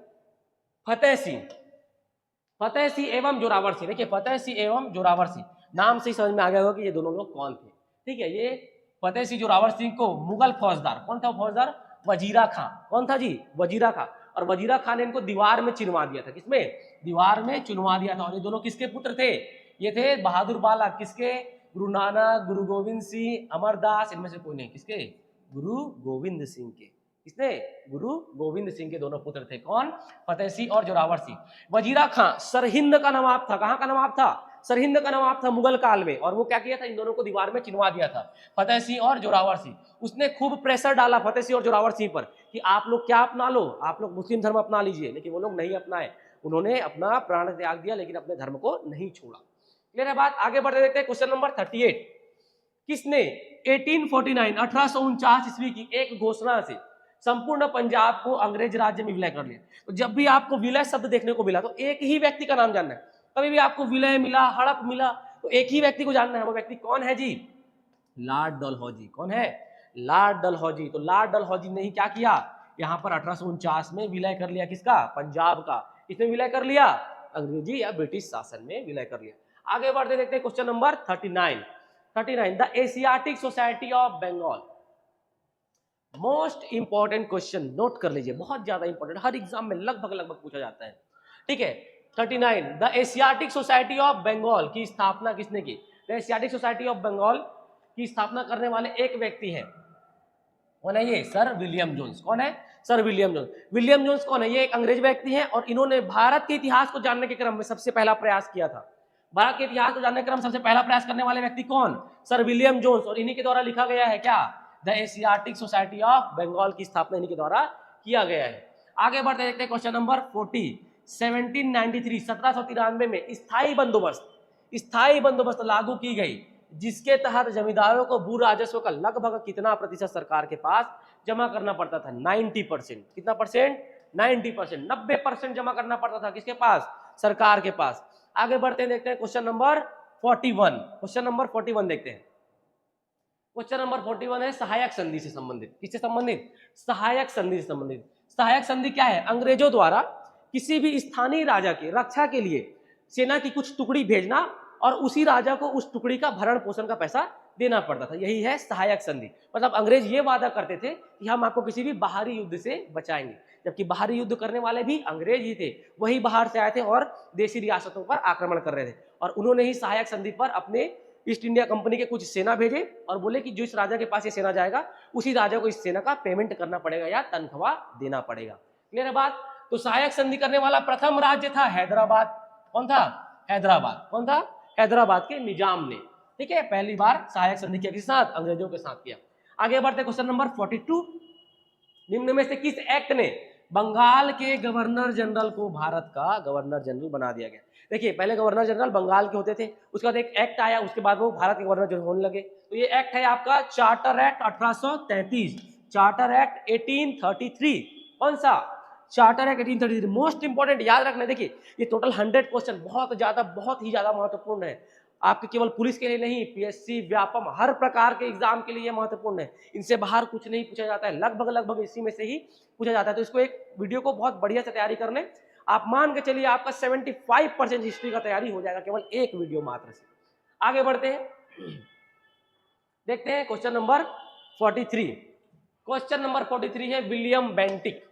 Fateh Singh एवं जोरावर सिंह। देखिए फतेह सिंह एवं जोरावर सिंह नाम से ही समझ में आ गया होगा कि ये दोनों लोग कौन थे। ठीक है, ये फतेह सिंह जोरावर सिंह को मुगल फौजदार, कौन था फौजदार? वजीरा खां। कौन था जी? वजीरा खां। और वजीरा खां ने इनको दीवार में चिनवा दिया था। किसमें? दीवार में चुनवा दिया था। और ये दोनों किसके पुत्र थे? ये थे बहादुर बाला। किसके? गुरु नानक, गुरु गोविंद सिंह, अमरदास, इनमें से कोई नहीं। किसके? गुरु गोविंद सिंह के। किसने? गुरु गोविंद सिंह के दोनों पुत्र थे। कौन? फतेह सिंह और जोरावर सिंह। वजीरा खां सरहिंद का नवाब था। कहाँ का नवाब था? सरहिंद का नवाब था मुगल काल में। और वो क्या किया था? इन दोनों को दीवार में चिनवा दिया था, फतेह सिंह और जोरावर सिंह। उसने खूब प्रेशर डाला फतेह सिंह और जोरावर सिंह पर कि आप लोग क्या अपना लो, आप लोग मुस्लिम धर्म अपना लीजिए। लेकिन वो लोग नहीं अपनाए। उन्होंने अपना प्राण त्याग दिया, लेकिन अपने धर्म को नहीं छोड़ा। क्लियर है बात? आगे बढ़ते देखते हैं क्वेश्चन नंबर 38। किसने 1849 ईस्वी की एक घोषणा से संपूर्ण पंजाब को अंग्रेज राज्य में विलय कर लिया? तो जब भी आपको विलय शब्द देखने को मिला तो एक ही व्यक्ति का नाम जानना है। कभी भी आपको विलय मिला, हड़प मिला, तो एक ही व्यक्ति को जानना है। वो व्यक्ति कौन है जी? लॉर्ड डलहौजी। कौन है? लॉर्ड डलहौजी। तो लॉर्ड डलहौजी ने ही क्या किया? यहाँ पर 1849 में विलय कर लिया। किसका? पंजाब का। किसने विलय कर लिया? अंग्रेजी या ब्रिटिश शासन में विलय कर लिया। आगे बढ़ते देखते हैं question number 39। The Asiatic Society of Bengal. Most important question, note कर लीजिए, बहुत ज्यादा इंपॉर्टेंट, हर एग्जाम में लगभग पूछा जाता है। ठीक है, 39 the Asiatic Society of Bengal की स्थापना किसने की? The Asiatic Society of Bengal की स्थापना करने वाले एक व्यक्ति है। कौन है ये? Sir William Jones. कौन है? Sir William Jones. William Jones कौन है? ये एक अंग्रेज व्यक्ति है और इन्होंने भारत के इतिहास को जानने के क्रम में सबसे पहला प्रयास किया था। भारत के इतिहास को जानने के क्रम सबसे पहला प्रयास करने वाले व्यक्ति कौन? Sir William Jones. और इन्हीं के द्वारा लिखा गया है क्या? The Asiatic Society of Bengal की स्थापना इनके द्वारा किया गया है। आगे बढ़ते देखते हैं क्वेश्चन नंबर 40। 1793 1793 में स्थायी बंदोबस्त लागू की गई, जिसके तहत जमींदारों को भू राजस्व का लगभग कितना प्रतिशत सरकार के पास जमा करना पड़ता था? 90%। कितना परसेंट? 90%। 90% जमा करना पड़ता था किसके पास? सरकार के पास। आगे बढ़ते हैं देखते हैं क्वेश्चन नंबर 41। क्वेश्चन नंबर 41 देखते हैं। क्वेश्चन नंबर 41 है सहायक संधि से संबंधित। किससे संबंधित? सहायक संधि से संबंधित। सहायक संधि क्या है? अंग्रेजों द्वारा किसी भी स्थानीय राजा की रक्षा के लिए सेना की कुछ टुकड़ी भेजना और उसी राजा को उस टुकड़ी का भरण पोषण का पैसा देना पड़ता था, यही है सहायक संधि। मतलब अंग्रेज ये वादा करते थे कि हम आपको किसी भी बाहरी युद्ध से बचाएंगे, जबकि बाहरी युद्ध करने वाले भी अंग्रेज ही थे, वही बाहर से आए थे और देशी रियासतों पर आक्रमण कर रहे थे। और उन्होंने ही सहायक संधि पर अपने ईस्ट इंडिया कंपनी के कुछ सेना भेजे और बोले कि जिस राजा के पास ये सेना जाएगा उसी राजा को इस सेना का पेमेंट करना पड़ेगा या तनख्वाह देना पड़ेगा। क्लियर है बात? तो सहायक संधि करने वाला प्रथम राज्य था हैदराबाद। कौन था? हैदराबाद। कौन था? हैदराबाद के निजाम ने। ठीक है, पहली बार सहायक संधि किसके साथ? अंग्रेजों के साथ किया। आगे बढ़ते क्वेश्चन नंबर 42। निम्न में से किस एक्ट ने बंगाल के गवर्नर जनरल को भारत का गवर्नर जनरल बना दिया गया? देखिए, पहले गवर्नर जनरल बंगाल के होते थे, उसके बाद एक एक्ट आया, उसके बाद वो भारत के गवर्नर जनरल होने लगे। तो ये एक्ट है आपका चार्टर एक्ट 1833, चार्टर एक्ट 1833। कौन सा? Charter act 1833। मोस्ट इंपोर्टेंट याद रखना। देखिए, ये टोटल 100 क्वेश्चन बहुत ही ज्यादा महत्वपूर्ण है आपके, केवल पुलिस के लिए नहीं, पीएससी, व्यापम, हर प्रकार के एग्जाम के लिए महत्वपूर्ण है। इनसे बाहर कुछ नहीं पूछा जाता है, लगभग इसी में से ही पूछा जाता है। तो इसको एक वीडियो को बहुत बढ़िया से तैयारी कर लें। आप मान के चलिए आपका 75% हिस्ट्री का तैयारी हो जाएगा केवल एक वीडियो मात्र से। आगे बढ़ते हैं, देखते हैं क्वेश्चन नंबर 43। क्वेश्चन नंबर 43 है विलियम बेंटिक।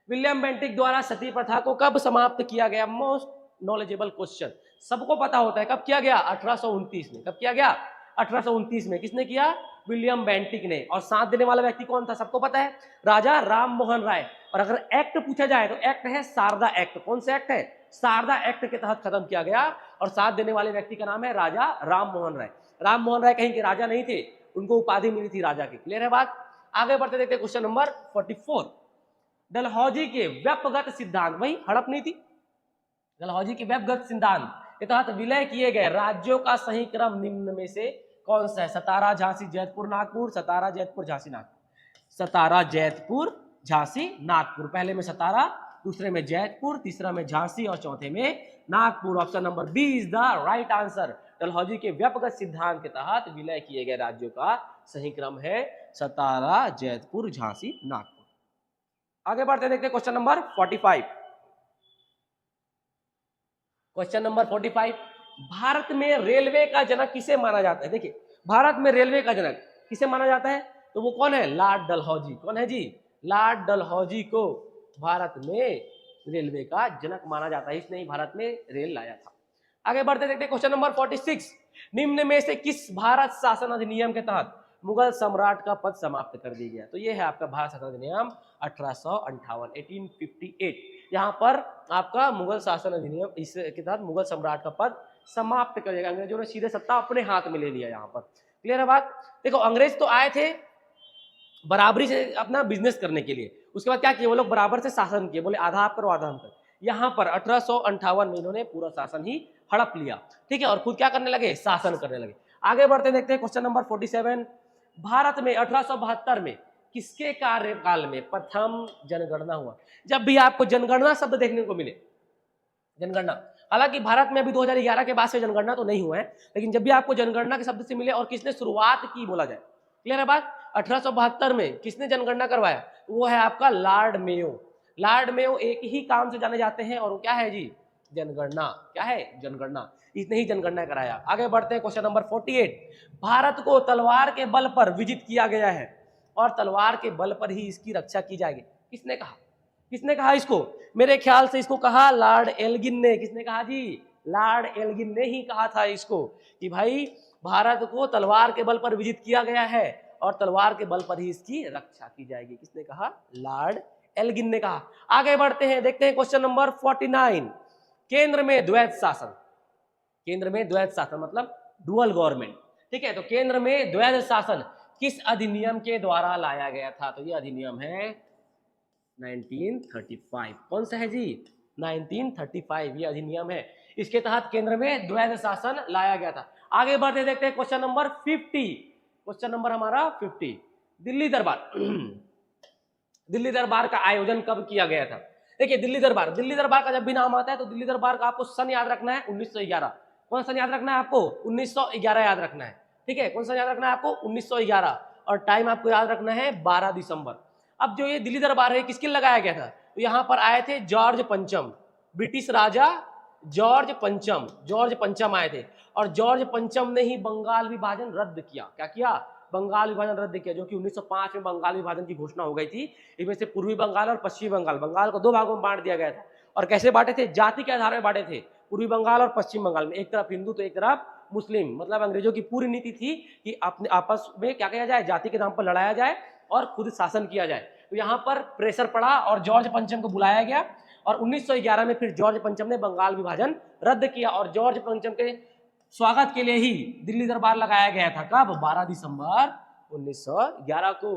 विलियम बेंटिक द्वारा सती प्रथा को कब समाप्त किया गया? मोस्ट नॉलेजेबल क्वेश्चन, सबको पता होता है कब किया गया? 1829 में। कब किया गया? 1829 में। किसने किया? विलियम बेंटिक ने। और साथ देने वाला व्यक्ति कौन था? सबको पता है, राजा राम मोहन राय। और अगर एक्ट पूछा जाए तो एक्ट है शारदा एक्ट। कौन सा एक्ट है? शारदा एक्ट के तहत खत्म किया गया। और साथ देने वाले व्यक्ति का नाम है राजा राम मोहन राय। राम मोहन राय कहीं के राजा नहीं थे, उनको उपाधि मिली थी राजा की। क्लियर है बात? आगे बढ़ते देखते क्वेश्चन नंबर 44। डलहौजी के व्यपगत सिद्धांत, वही हड़प नीति, डलहौजी के व्यपगत सिद्धांत के तहत विलय किए गए राज्यों का सही क्रम निम्न में से कौन सा है? सतारा, झांसी, जयपुर, नागपुर। सतारा, जयपुर, झांसी, नागपुर। सतारा, जयपुर, झांसी, नागपुर। पहले में सतारा, दूसरे में जयपुर, तीसरा में झांसी और चौथे में Nagpur. Option number B is the right answer. Dalhousie के व्यपगत सिद्धांत के तहत विलय किए गए राज्यों का सही क्रम है सतारा, जयपुर, झांसी, नागपुर। आगे बढ़ते देखते question number 45। Question number 45, Bharat में रेलवे का जनक किसे माना जाता है? देखिए, भारत में रेलवे का जनक किसे माना जाता है? तो वो कौन है? लॉर्ड डलहौजी। कौन है जी? लॉर्ड डलहौजी को भारत में रेलवे का जनक माना जाता है, इसने ही भारत में रेल लाया था। आगे बढ़ते देखते क्वेश्चन नंबर 46। निम्न में से किस भारत शासन अधिनियम के तहत मुगल सम्राट का पद समाप्त कर दिया गया? तो ये है आपका भारत शासन अधिनियम 1858, 1858। यहाँ पर आपका मुगल शासन अधिनियम इसके तहत मुगल सम्राट का पद समाप्त कर दिया गया। अंग्रेजों ने सीधे सत्ता अपने हाथ में ले लिया यहाँ पर। क्लियर है बात? देखो, अंग्रेज तो आए थे बराबरी से अपना बिजनेस करने के लिए, उसके बाद क्या किया? वो लोग बराबर से शासन किए, बोले आधा आप करो आधा हम करो। यहाँ पर 1858 में इन्होंने पूरा शासन ही हड़प लिया। ठीक है, और खुद क्या करने लगे? शासन करने लगे। आगे बढ़ते देखते हैं क्वेश्चन नंबर 47। भारत में 1872 में किसके कार्यकाल में प्रथम जनगणना हुआ? जब भी आपको जनगणना शब्द देखने को मिले, जनगणना, हालांकि भारत में अभी 2011 के बाद से जनगणना तो नहीं हुआ है, लेकिन जब भी आपको जनगणना के शब्द से मिले और किसने शुरुआत की बोला जाए, क्लियर है बात? 1872 में किसने जनगणना करवाया? वो है आपका लॉर्ड मेयो। लॉर्ड मेयो एक ही काम से जाने जाते हैं और वो क्या है जी? जनगणना। क्या है? जनगणना। इसने ही जनगणना कराया। आगे बढ़ते हैं क्वेश्चन नंबर 48। भारत को तलवार के बल पर विजित किया गया है और तलवार के बल पर ही इसकी रक्षा की जाएगी। किसने कहा? किसने कहा इसको? मेरे ख्याल से इसको कहा लॉर्ड एल्गिन ने। किसने कहा जी? लॉर्ड एल्गिन ने ही कहा था इसको कि भाई भारत को तलवार के बल पर विजित किया गया है और तलवार के बल पर ही इसकी रक्षा की जाएगी। किसने कहा? लॉर्ड एल्गिन ने कहा। आगे बढ़ते हैं, देखते हैं क्वेश्चन नंबर 49। केंद्र में द्वैत शासन, केंद्र में द्वैत शासन मतलब डुअल गवर्नमेंट। ठीक है, तो केंद्र में द्वैत शासन किस अधिनियम के द्वारा लाया गया था? तो ये अधिनियम है 1935। कौन सा है जी? 1935 ये अधिनियम है। इसके तहत केंद्र में द्वैध शासन लाया गया था। आगे बढ़ते देखते हैं क्वेश्चन नंबर 50। क्वेश्चन नंबर हमारा 50, दिल्ली दरबार दिल्ली दरबार का आयोजन कब किया गया था? देखिए दिल्ली दरबार का जब भी नाम आता है तो दिल्ली दरबार का आपको सन याद रखना है 1911। कौन सन याद रखना है आपको? 1911 याद रखना है। ठीक है, कौन सा याद रखना है आपको? 1911। और टाइम आपको याद रखना है 12 दिसंबर। अब जो ये दिल्ली दरबार है किसके लगाया गया था? तो यहाँ पर आए थे जॉर्ज पंचम, ब्रिटिश राजा जॉर्ज पंचम आए थे। और जॉर्ज पंचम ने ही बंगाल विभाजन रद्द किया। क्या किया? बंगाल विभाजन रद्द किया, जो कि 1905 में बंगाल विभाजन की घोषणा हो गई थी। इसमें से पूर्वी बंगाल और पश्चिमी बंगाल को दो भागों में बांट दिया गया था। और कैसे बांटे थे? जाति के आधार पर बांटे थे। पूर्वी बंगाल और पश्चिम बंगाल में एक तरफ हिंदू तो एक तरफ मुस्लिम। मतलब अंग्रेजों की पूरी नीति थी कि अपने आपस में क्या किया जाए, जाति के नाम पर लड़ाया जाए और खुद शासन किया जाए। तो यहाँ पर प्रेशर पड़ा और जॉर्ज पंचम को बुलाया गया और 1911 में फिर जॉर्ज पंचम ने बंगाल विभाजन रद्द किया। और जॉर्ज पंचम के स्वागत के लिए ही दिल्ली दरबार लगाया गया था। कब? 12 दिसंबर 1911 को।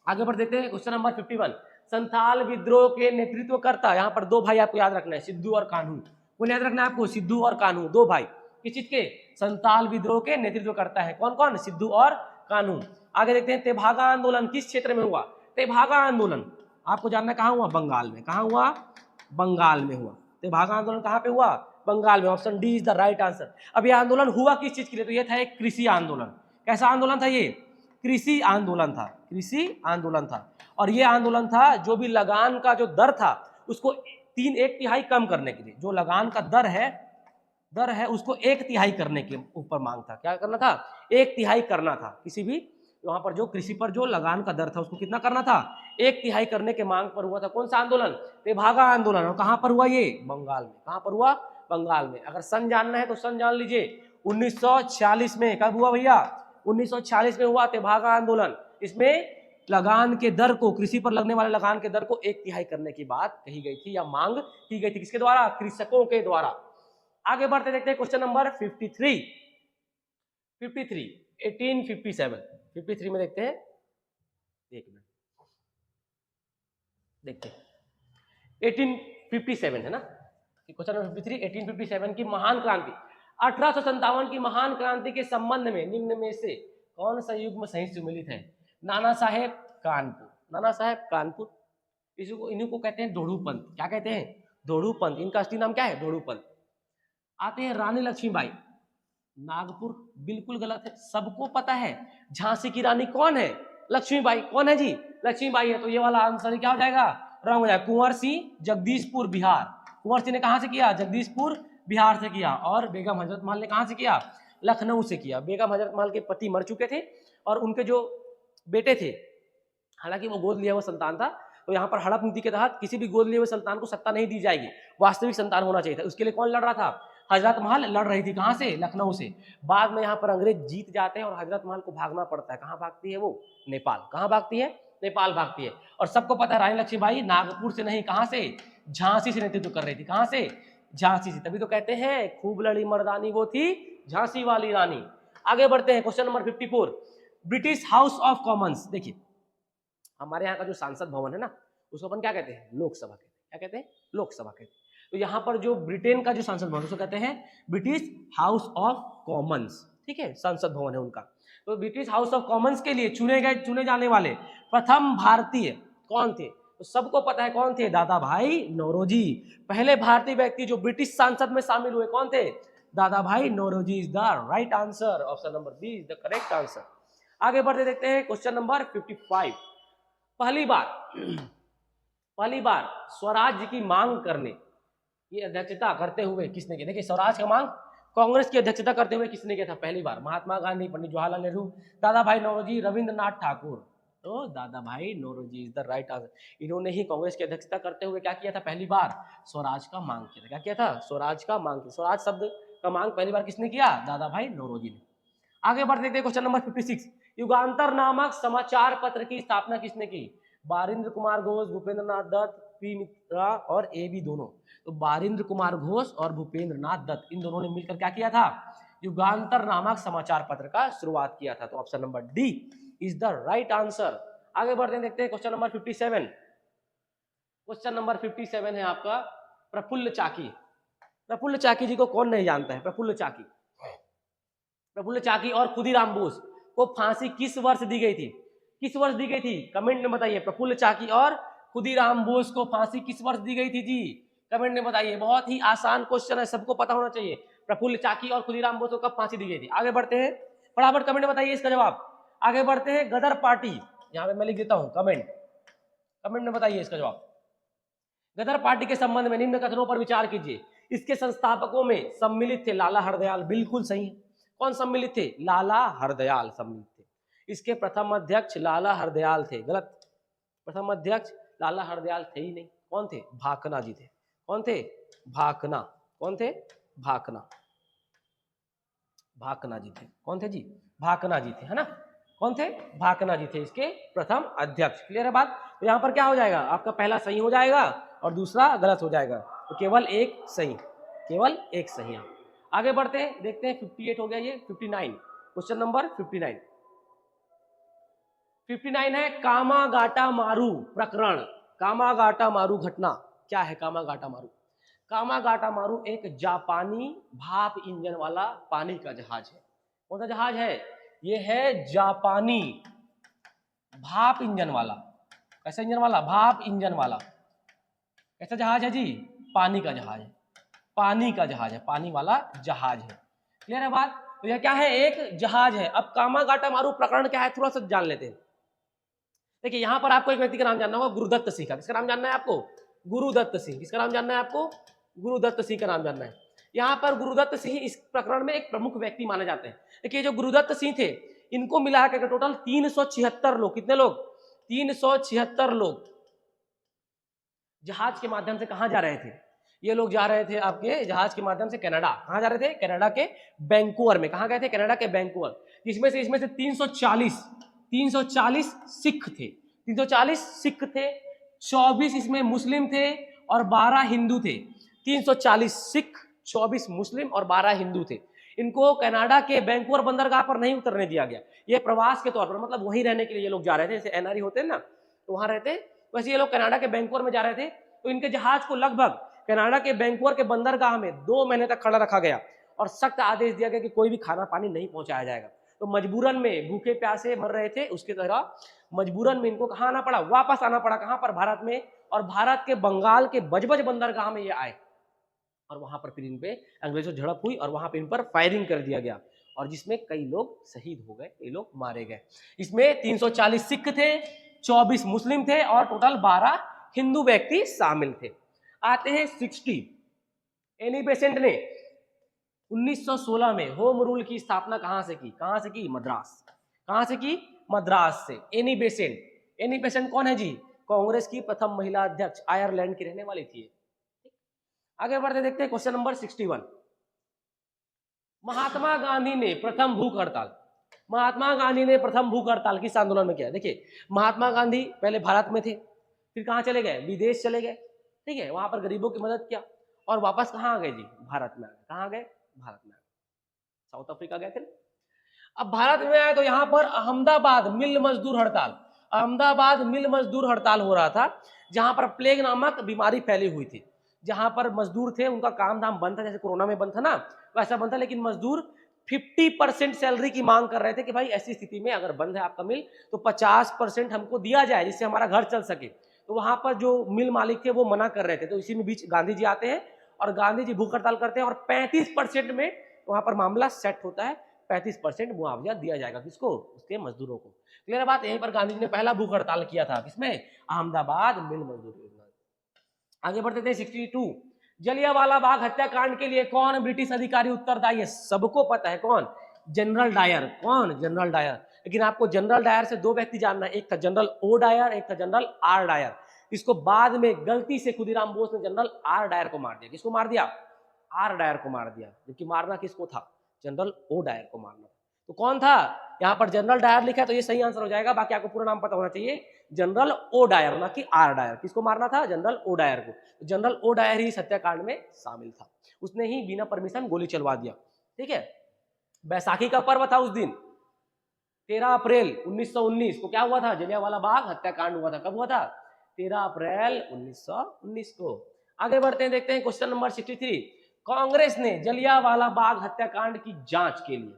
आगे बढ़ देते हैं क्वेश्चन नंबर 51, संथाल विद्रोह के नेतृत्वकर्ता। यहाँ पर दो भाई आपको याद रखना है, सिद्धू और कान्हू। कौन याद रखना है आपको? सिद्धू और कान्हू, दो भाई। किस चीज के? संथाल विद्रोह के नेतृत्व करता है। कौन कौन? सिद्धू और कान्हू। आगे देखते हैं तेभागा आंदोलन किस क्षेत्र में हुआ? तेभागा आंदोलन आपको जानना है कहाँ हुआ? बंगाल में। कहाँ हुआ? बंगाल में हुआ। तेभागा आंदोलन कहाँ पे हुआ? बंगाल में। Option D is the right answer. अब यह आंदोलन हुआ किस चीज के लिए? तो यह था एक कृषि आंदोलन। कैसा आंदोलन था ये? कृषि आंदोलन था। कृषि आंदोलन था। और यह आंदोलन था जो भी लगान का जो दर था उसको 1/3 कम करने के लिए। जो लगान का दर है उसको 1/3 करने के ऊपर मांग था। क्या करना था? 1/3 करना था। किसी भी वहां पर जो कृषि पर जो लगान का दर था उसको कितना करना था? 1/3 करने के मांग पर हुआ था। कौन सा आंदोलन? तेभागा आंदोलन। और कहां पर हुआ ये? बंगाल में। कहां पर हुआ? बंगाल में। अगर सन जानना है तो सन जान लीजिए, 1946 में। कब हुआ भैया? 1946 में हुआ तेभागा आंदोलन। इसमें लगान के दर को, कृषि पर लगने वाले लगान के दर को 1/3 करने की बात कही गई थी या मांग की गई थी। किसके द्वारा? कृषकों के द्वारा। आगे बढ़ते देखते हैं क्वेश्चन नंबर 53 1857 में देखते हैं। एक मिनट देखते हैं 1857 है ना। क्वेश्चन नंबर 53 1857 की महान क्रांति। 1857 की महान क्रांति के संबंध में निम्न में से कौन सा युग्म सही सुमेलित है? नाना साहेब कानपुर। इन्हीं को कहते हैं दोड़ूपंथ। क्या कहते हैं? दोड़ूपंथ। इनका असली नाम क्या है? दोड़ूपंथ। आते हैं रानी लक्ष्मीबाई, नागपुर। बिल्कुल गलत है, सबको पता है झांसी की रानी कौन है? लक्ष्मीबाई। कौन है जी? लक्ष्मीबाई है। तो ये वाला आंसर क्या हो जाएगा? रॉन्ग हो जाएगा। कुंवर सिंह, जगदीशपुर बिहार। कुंवर सिंह ने कहां से किया? जगदीशपुर बिहार से किया। और बेगम हजरत महल ने कहां से किया? लखनऊ से किया। बेगम हजरत महल के पति मर चुके थे और उनके जो बेटे थे, हालांकि वो गोद लिया हुआ संतान था, तो यहाँ पर हड़प नीति के तहत किसी भी गोद लिए हुए संतान को सत्ता नहीं दी जाएगी, वास्तविक संतान होना चाहिए था। उसके लिए कौन लड़ रहा था? हजरत महल लड़ रही थी। कहां से? लखनऊ से। बाद में यहाँ पर अंग्रेज जीत जाते हैं और हजरत महल को भागना पड़ता है। कहाँ भागती है वो? नेपाल। कहाँ भागती है? नेपाल भागती है। और सबको पता है रानी लक्ष्मीबाई नागपुर से नहीं, कहां से? झांसी से नेतृत्व कर रही थी। कहां से? झांसी से। तभी तो कहते हैं खूब लड़ी मर्दानी वो थी झांसी वाली रानी। आगे बढ़ते हैं question number 54, British house of Commons. देखिए हमारे यहाँ का जो संसद भवन है ना, उसको अपन क्या कहते हैं? लोकसभा कहते हैं। क्या कहते हैं? लोकसभा कहते हैं। तो यहाँ पर जो ब्रिटेन का जो संसद भवन उसको कहते हैं ब्रिटिश हाउस ऑफ कॉमन्स। ठीक है, संसद भवन है उनका। तो ब्रिटिश हाउस ऑफ कॉमन्स के लिए चुने जाने वाले प्रथम भारतीय कौन थे? तो सबको पता है कौन थे? दादा भाई नौरोजी। पहले भारतीय व्यक्ति जो ब्रिटिश संसद में शामिल हुए कौन थे? Dadabhai Naoroji is the right answer. Option number B is the correct answer. आगे बढ़ते देखते हैं क्वेश्चन नंबर 55, पहली बार स्वराज्य की मांग करने की अध्यक्षता करते हुए किसने की? देखिए स्वराज का मांग कांग्रेस की अध्यक्षता करते हुए किसने किया था? पहली बार महात्मा गांधी, पंडित जवाहरलाल नेहरू, दादा भाई नौरोजी, रविंद्रनाथ ठाकुर। तो Dadabhai Naoroji is the right answer. इन्होंने ही कांग्रेस की अध्यक्षता करते हुए क्या किया था? पहली बार स्वराज का मांग किया था। क्या किया था? स्वराज का मांग। स्वराज शब्द का मांग पहली बार किसने किया? दादा भाई नौरोजी ने। आगे बढ़ देखते हैं क्वेश्चन नंबर 56, युगांतर नामक समाचार पत्र की स्थापना किसने की? बारिंद्र कुमार घोष, भूपेंद्र नाथ दत्त, पी मित्रा और ए बी दोनों। तो बारिंद्र कुमार घोष और भूपेंद्र नाथ दत्त, इन दोनों ने मिलकर क्या किया था? युगांतर नामक समाचार पत्र का शुरुआत किया था। तो option number D is the right answer. आगे बढ़ते हैं, देखते हैं क्वेश्चन नंबर 57। क्वेश्चन नंबर 57 है आपका प्रफुल्ल चाकी। प्रफुल्ल चाकी जी को कौन नहीं जानता है? प्रफुल्ल चाकी, प्रफुल्ल चाकी और खुदीराम बोस को फांसी किस वर्ष दी गई थी? किस वर्ष दी गई थी? कमेंट में बताइए। प्रफुल्ल चाकी और खुदीराम बोस को फांसी किस वर्ष दी गई थी जी? कमेंट में बताइए। बहुत ही आसान क्वेश्चन है, सबको पता होना चाहिए। प्रफुल्ल चाकी और खुदीराम बोस को कब फांसी दी गई थी? आगे बढ़ते हैं, फटाफट कमेंट में बताइए इसका जवाब। आगे बढ़ते हैं, गदर पार्टी, यहाँ पे मैं लिख देता हूँ कमेंट में बताइए इसका जवाब। गदर पार्टी के संबंध में निम्न कथनों पर विचार कीजिए। इसके संस्थापकों में सम्मिलित थे लाला हरदयाल, बिल्कुल सही है। कौन सम्मिलित थे? लाला हरदयाल सम्मिलित थे। इसके प्रथम अध्यक्ष लाला हरदयाल थे, गलत। प्रथम अध्यक्ष लाला हरदयाल थे ही नहीं। कौन थे? भाकना जी थे। कौन थे? भाकना। कौन थे? भाकना। भाकना जी थे। कौन थे जी? भाकना जी थे, है ना। कौन थे? भाकना जी थे इसके प्रथम अध्यक्ष। क्लियर है बात? तो यहाँ पर क्या हो जाएगा? आपका पहला सही हो जाएगा और दूसरा गलत हो जाएगा, तो केवल एक सही, केवल एक सही। आगे बढ़ते हैं, देखते हैं 58 हो गया, ये 59। क्वेश्चन नंबर 59 है कामागाटा मारू प्रकरण। कामागाटा मारू घटना क्या है? कामागाटा मारू, कामागाटा मारू एक जापानी भाप इंजन वाला पानी का जहाज है। कौन सा जहाज है? ये है जापानी भाप इंजन वाला। कैसा इंजन वाला? भाप इंजन वाला। कैसा जहाज है जी? पानी का जहाज है। पानी का जहाज है, पानी वाला जहाज है। क्लियर है बात? तो यह क्या है? एक जहाज है। अब कामागाटा मारू प्रकरण क्या है, थोड़ा सा जान लेते हैं। देखिए यहाँ पर आपको एक व्यक्ति का नाम जानना होगा, गुरुदत्त सिंह का। किसका नाम जानना है आपको? गुरुदत्त सिंह। किसका नाम जानना है आपको? गुरुदत्त सिंह का नाम जानना है। यहाँ पर गुरुदत्त सिंह इस प्रकरण में एक प्रमुख व्यक्ति माने जाते हैं। देखिए जो गुरुदत्त सिंह थे, इनको मिला के टोटल 376 लोग, कितने लोग? 376 लोग जहाज के माध्यम से कहां जा रहे थे? ये लोग जा रहे थे आपके जहाज के माध्यम से कनाडा। कहां जा रहे थे? कनाडा के वैंकूवर में। कहां गए थे? कनाडा के वैंकूवर। जिसमें से 340 सिख थे। 340 सिख थे, 24 इसमें मुस्लिम थे और 12 हिंदू थे। 340 सिख, 24 मुस्लिम और 12 हिंदू थे। इनको कनाडा के वैंकूवर बंदरगाह पर नहीं उतरने दिया गया। ये प्रवास के तौर पर, मतलब वहीं रहने के लिए ये लोग जा रहे थे। जैसे एनआरई होते हैं ना, तो वहां रहते, वैसे ये लोग कनाडा के वैंकूवर में जा रहे थे। तो इनके जहाज को लगभग कनाडा के वैंकूवर के बंदरगाह में 2 महीने तक खड़ा रखा गया और सख्त आदेश दिया गया कि कोई भी खाना पानी नहीं पहुंचाया जाएगा। तो मजबूरन में भूखे प्यासे मर रहे थे, उसके तरह मजबूरन में इनको कहाँ आना पड़ा? वापस आना पड़ा। कहाँ पर? भारत में। और भारत के बंगाल के बजबज बंदरगाह में ये आए और वहां पर फिर इन पे अंग्रेजों से झड़प हुई और वहां पर इन पर फायरिंग कर दिया गया और जिसमें कई लोग शहीद हो गए, कई लोग मारे गए। इसमें 340 सिख थे, 24 मुस्लिम थे और टोटल 12 हिंदू व्यक्ति शामिल थे। आते हैं 60। एनी बेसेंट ने 1916 में होम रूल की स्थापना कहां से की? कहां से की? मद्रास। कहां से की? मद्रास से। Annie Besant. एनी बेसेंट कौन है जी? कांग्रेस की प्रथम महिला अध्यक्ष, आयरलैंड की रहने वाली थी। आगे बढ़ते देखते हैं क्वेश्चन नंबर 61। महात्मा गांधी ने प्रथम भूख हड़ताल, महात्मा गांधी ने प्रथम भूख हड़ताल किस आंदोलन में किया? देखिए महात्मा गांधी पहले भारत में थे, फिर कहां चले गए? विदेश चले गए, ठीक है। वहां पर गरीबों की मदद किया और वापस कहां आ गए जी? भारत में आ गए। कहां गए? भारत में आ गए। साउथ अफ्रीका गए थे। अब भारत में आए तो यहाँ पर अहमदाबाद मिल मजदूर हड़ताल, अहमदाबाद मिल मजदूर हड़ताल हो रहा था, जहां पर प्लेग नामक बीमारी फैली हुई थी। जहां पर मजदूर थे, उनका काम धाम बंद था, जैसे कोरोना में बंद था ना, वैसा बंद था। लेकिन मजदूर 50% सैलरी की मांग कर रहे थे कि भाई ऐसी स्थिति में अगर बंद है आपका मिल तो 50% हमको दिया जाए जिससे हमारा घर चल सके। तो वहां पर जो मिल मालिक थे वो मना कर रहे थे। तो इसी में बीच गांधी जी आते हैं और गांधी जी भूख हड़ताल करते हैं और 35% में वहां पर मामला सेट होता है। 35% मुआवजा दिया जाएगा किसको? उसके मजदूरों को। क्लियर बात? यहीं पर गांधी जी ने पहला भूख हड़ताल किया था। किसमें? अहमदाबाद मिल मजदूर योजना। आगे बढ़ते थे 62। जलियांवाला बाग हत्याकांड के लिए कौन ब्रिटिश अधिकारी उत्तरदायी है? सबको पता है कौन? General Dyer. कौन? General Dyer. लेकिन आपको जनरल डायर से 2 व्यक्ति जानना है, एक था जनरल ओ डायर, एक था जनरल आर डायर। इसको बाद में गलती से खुदीराम बोस ने जनरल आर डायर को मार दिया। किसको मार दिया? आर डायर को मार दिया। जबकि मारना किसको था? जनरल ओ डायर को मारना। तो कौन था? यहाँ पर जनरल डायर लिखा है तो ये सही आंसर हो जाएगा। बाकी आपको पूरा नाम पता होना चाहिए। जनरल ओ डायर, ना कि आर डायर। किसको मारना था? जनरल ओ डायर को। तो जनरल ओ डायर ही इस हत्याकांड में शामिल था। उसने ही बिना परमिशन गोली चलवा दिया, ठीक है। बैसाखी का पर्व था उस दिन 13 अप्रैल 1919 को क्या हुआ था, जलियांवाला बाग हत्याकांड हुआ था। कब हुआ था? 13 अप्रैल 1919 को। आगे बढ़ते हैं, देखते हैं क्वेश्चन नंबर 63। कांग्रेस ने जलियांवाला बाग हत्याकांड की जांच के लिए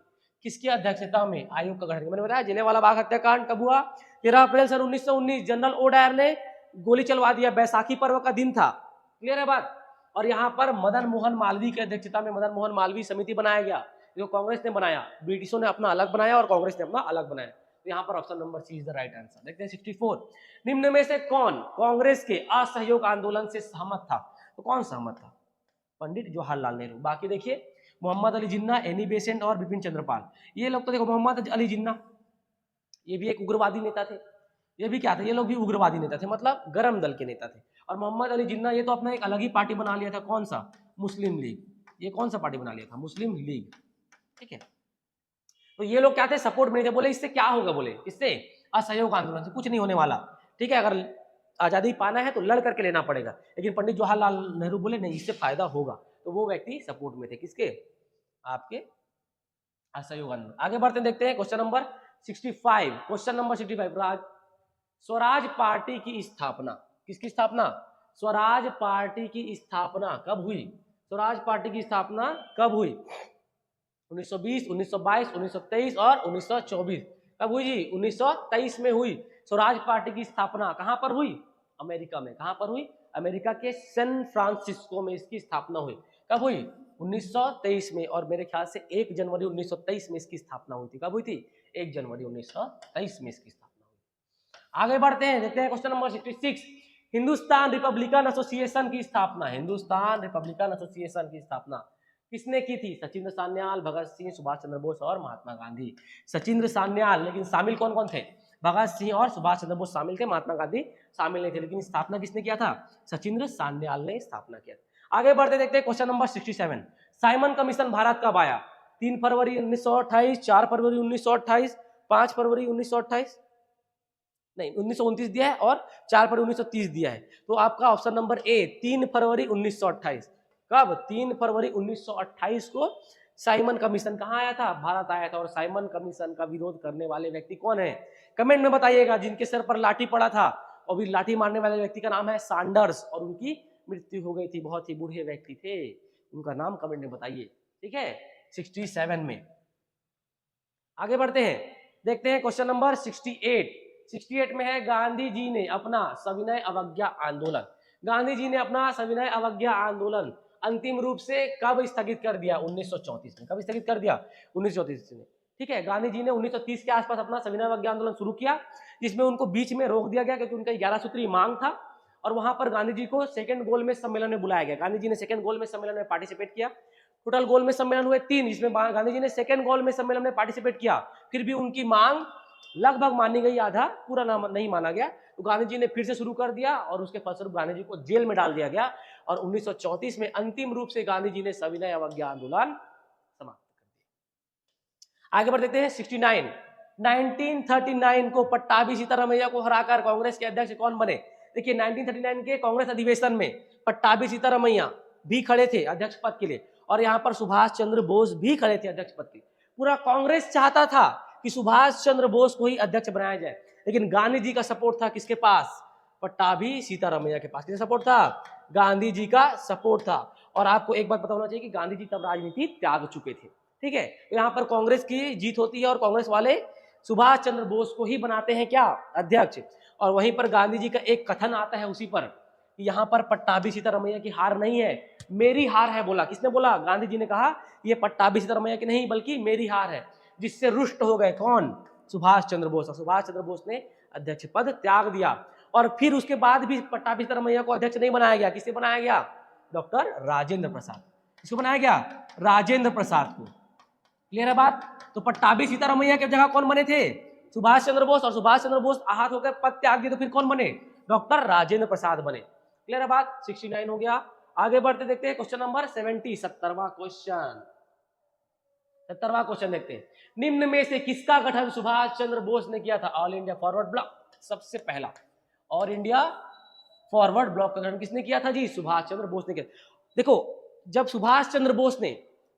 किसकी अध्यक्षता में आयोग का गठन किया? मैंने बताया जलियांवाला बाग हत्याकांड कब हुआ? 13 अप्रैल सन 1919। जनरल ओडायर ने गोली चलवा दिया, बैसाखी पर्व का दिन था। क्लियर है बात? और यहाँ पर मदन मोहन मालवीय की अध्यक्षता में मदन मोहन मालवीय समिति बनाया गया, जो कांग्रेस ने बनाया। ब्रिटिशों ने अपना अलग बनाया और कांग्रेस ने अपना अलग बनाया। तो यहाँ पर option number C is the right answer. देखते हैं 64। निम्न में से कौन कांग्रेस के असहयोग आंदोलन से सहमत था? तो कौन सहमत था? पंडित जवाहरलाल नेहरू। बाकी देखिए मोहम्मद अली जिन्ना, एनी बेसेंट और बिपिन चंद्रपाल। ये लोग तो देखो, मोहम्मद अली जिन्ना ये भी एक उग्रवादी नेता थे। ये भी क्या थे? ये लोग भी उग्रवादी नेता थे, मतलब गरम दल के नेता थे। और मोहम्मद अली जिन्ना ये तो अपना एक अलग ही पार्टी बना लिया था। कौन सा? मुस्लिम लीग। ये कौन सा पार्टी बना लिया था? मुस्लिम लीग। ठीक है, तो ये लोग क्या थे? सपोर्ट में थे। बोले इससे क्या होगा? बोले इससे असहयोग आंदोलन से कुछ नहीं होने वाला। ठीक है, अगर आजादी पाना है तो लड़ करके लेना पड़ेगा। लेकिन पंडित जवाहरलाल नेहरू बोले नहीं, इससे फायदा होगा। तो वो व्यक्ति सपोर्ट में थे किसके? आपके असहयोग आंदोलन। आगे बढ़ते देखते हैं question number 65। Question number 65। Swaraj party की स्थापना, किसकी स्थापना? स्वराज पार्टी की स्थापना कब हुई? स्वराज पार्टी की स्थापना कब हुई? 1920, 1922, 1923 और 1924। कब हुई जी? 1923 में हुई। स्वराज पार्टी की स्थापना कहां पर हुई? अमेरिका में। कहां पर हुई? अमेरिका के सैन फ्रांसिस्को में इसकी स्थापना हुई। कब हुई? 1923 में। और मेरे ख्याल से 1 जनवरी 1923 में इसकी स्थापना हुई थी। कब हुई थी? 1 जनवरी 1923 में इसकी स्थापना हुई। आगे बढ़ते हैं, देखते हैं question number 66। Hindustan Republican association की स्थापना, हिंदुस्तान रिपब्लिकन एसोसिएशन की स्थापना किसने की थी? सचिंद्र सान्याल, भगत सिंह, सुभाष चंद्र बोस और महात्मा गांधी। सचिंद्र सान्याल, लेकिन शामिल कौन कौन थे? भगत सिंह और सुभाष चंद्र बोस शामिल थे, महात्मा गांधी शामिल नहीं थे। लेकिन स्थापना किसने किया था? सचिंद्र सान्याल ने स्थापना किया था। आगे बढ़ते देखते हैं question number 67। Simon commission Bharat कब आया? 3 फरवरी 1928, 4 फरवरी 1928, 5 फरवरी 1928, नहीं 1929 दिया है और 4 फरवरी 1930 दिया है। तो आपका ऑप्शन नंबर ए 3 फरवरी 1928। कब? 3 फरवरी 1928 को साइमन कमीशन कहां आया था? भारत आया था। और साइमन कमीशन का विरोध करने वाले व्यक्ति कौन है? कमेंट में बताइएगा। जिनके सर पर लाठी पड़ा था और भी लाठी मारने वाले व्यक्ति का नाम है सैंडर्स, और उनकी मृत्यु हो गई थी। बहुत ही बूढ़े व्यक्ति थे, उनका नाम कमेंट में बताइए। ठीक है, 67 में। आगे बढ़ते हैं, देखते हैं क्वेश्चन नंबर 68। 68 में है गांधी जी ने अपना सविनय अवज्ञा आंदोलन, गांधी जी ने अपना सविनय अवज्ञा आंदोलन अंतिम रूप से कब स्थगित कर दिया? 1934 में। कब स्थगित कर दिया? 1934 में। ठीक है, गांधी जी ने 1930 के आसपास अपना सविनय अवज्ञा आंदोलन शुरू किया, जिसमें उनको बीच में रोक दिया गया क्योंकि उनका 11 सूत्री मांग था। और वहां पर गांधी जी को सेकंड गोलमेज सम्मेलन में बुलाया गया। गांधी जी ने सेकंड गोलमेज सम्मेलन में पार्टिसिपेट किया। टोटल गोलमेज सम्मेलन हुए 3, जिसमें गांधी जी ने सेकंड गोलमेज सम्मेलन में पार्टिसिपेट किया। फिर भी उनकी मांग लगभग मानी गई, आधा पूरा नहीं माना गया। तो गांधी जी ने फिर से शुरू कर दिया और उसके फलस्वरूप गांधी जी को जेल में डाल दिया गया। और 1934 में अंतिम रूप से गांधी जी ने सविनय अवज्ञा आंदोलन समाप्त कर दिया। आगे बढ़ देते हैं 69। 1939 को पट्टाभी सीतारामैया को हराकर कांग्रेस के अध्यक्ष कौन बने? देखिए 1939 के कांग्रेस अधिवेशन में पट्टाभी सीतारामैया भी खड़े थे अध्यक्ष पद के लिए, और यहाँ पर सुभाष चंद्र बोस भी खड़े थे अध्यक्ष पद के। पूरा कांग्रेस चाहता था कि सुभाष चंद्र बोस को ही अध्यक्ष बनाया जाए, लेकिन गांधी जी का सपोर्ट था किसके पास? पट्टाभी सीतारामैया के पास। किसका सपोर्ट था? गांधी जी का सपोर्ट था। और आपको एक बात पता होना चाहिए कि गांधी जी तब राजनीति त्याग चुके थे। ठीक है, तो यहाँ पर कांग्रेस की जीत होती है और कांग्रेस वाले सुभाष चंद्र बोस को ही बनाते हैं क्या? अध्यक्ष। और वहीं पर गांधी जी का एक कथन आता है उसी पर, यहाँ पर पट्टाभी सीतारामैया की हार नहीं है, मेरी हार है बोला। किसने बोला? गांधी जी ने कहा ये पट्टाभी सीतारामैया की नहीं बल्कि मेरी हार है, जिससे रुष्ट हो गए कौन? सुभाष चंद्र बोस। और सुभाष चंद्र बोस ने अध्यक्ष पद त्याग दिया। और फिर उसके बाद भी पट्टाभी सीतारामैया को अध्यक्ष नहीं बनाया गया। किसे बनाया गया? डॉक्टर राजेंद्र प्रसाद। किसको बनाया गया? राजेंद्र प्रसाद को। क्लियर है बात? तो पट्टाभी सीतारामैया की जगह कौन बने थे? सुभाष चंद्र बोस। और सुभाष चंद्र बोस आहत होकर पद त्याग दिए तो फिर कौन बने? डॉक्टर राजेंद्र प्रसाद बने। क्लियर है बात? 69 हो गया। आगे बढ़ते देखते हैं क्वेश्चन नंबर 70, 70वां क्वेश्चन। 70वां क्वेश्चन देखते हैं, निम्न में से किसका गठन सुभाष चंद्र बोस ने किया था? All India forward block. सबसे पहला ऑल इंडिया फॉरवर्ड ब्लॉक का गठन किसने किया था जी? सुभाष चंद्र बोस ने किया। देखो, जब सुभाष चंद्र बोस ने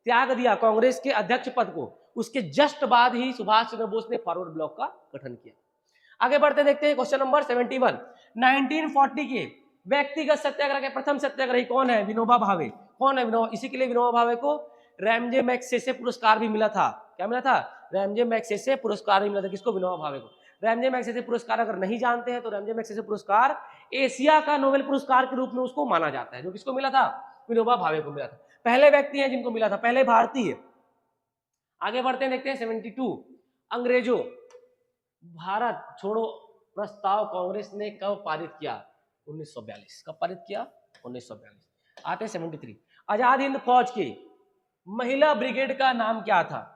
त्याग दिया कांग्रेस के अध्यक्ष पद को, उसके जस्ट बाद ही सुभाष चंद्र बोस ने फॉरवर्ड ब्लॉक का गठन किया। आगे बढ़ते देखते हैं क्वेश्चन नंबर 71। 1940 के व्यक्तिगत सत्याग्रह के प्रथम सत्याग्रही कौन है? विनोबा भावे। कौन है विनोबा? इसी के लिए विनोबा भावे को रैमजे मैग्सेसे पुरस्कार भी मिला था। क्या मिला था? रैमजे मैग्सेसे पुरस्कार भी मिला था। किसको? विनोबा भावे को। रैमजे मैग्सेसे पुरस्कार अगर नहीं जानते हैं तो रैमजे मैग्सेसे पुरस्कार एशिया का नोबेल पुरस्कार के रूप में उसको माना जाता है। जो किसको मिला था? विनोबा भावे को मिला था। पहले व्यक्ति हैं जिनको मिला था, पहले भारतीय। आगे बढ़ते हैं देखते हैं 72। अंग्रेजों भारत छोड़ो प्रस्ताव कांग्रेस ने कब पारित किया? 1942। कब पारित किया? 1942। आते हैं 73। आजाद हिंद फौज की महिला ब्रिगेड का नाम क्या था?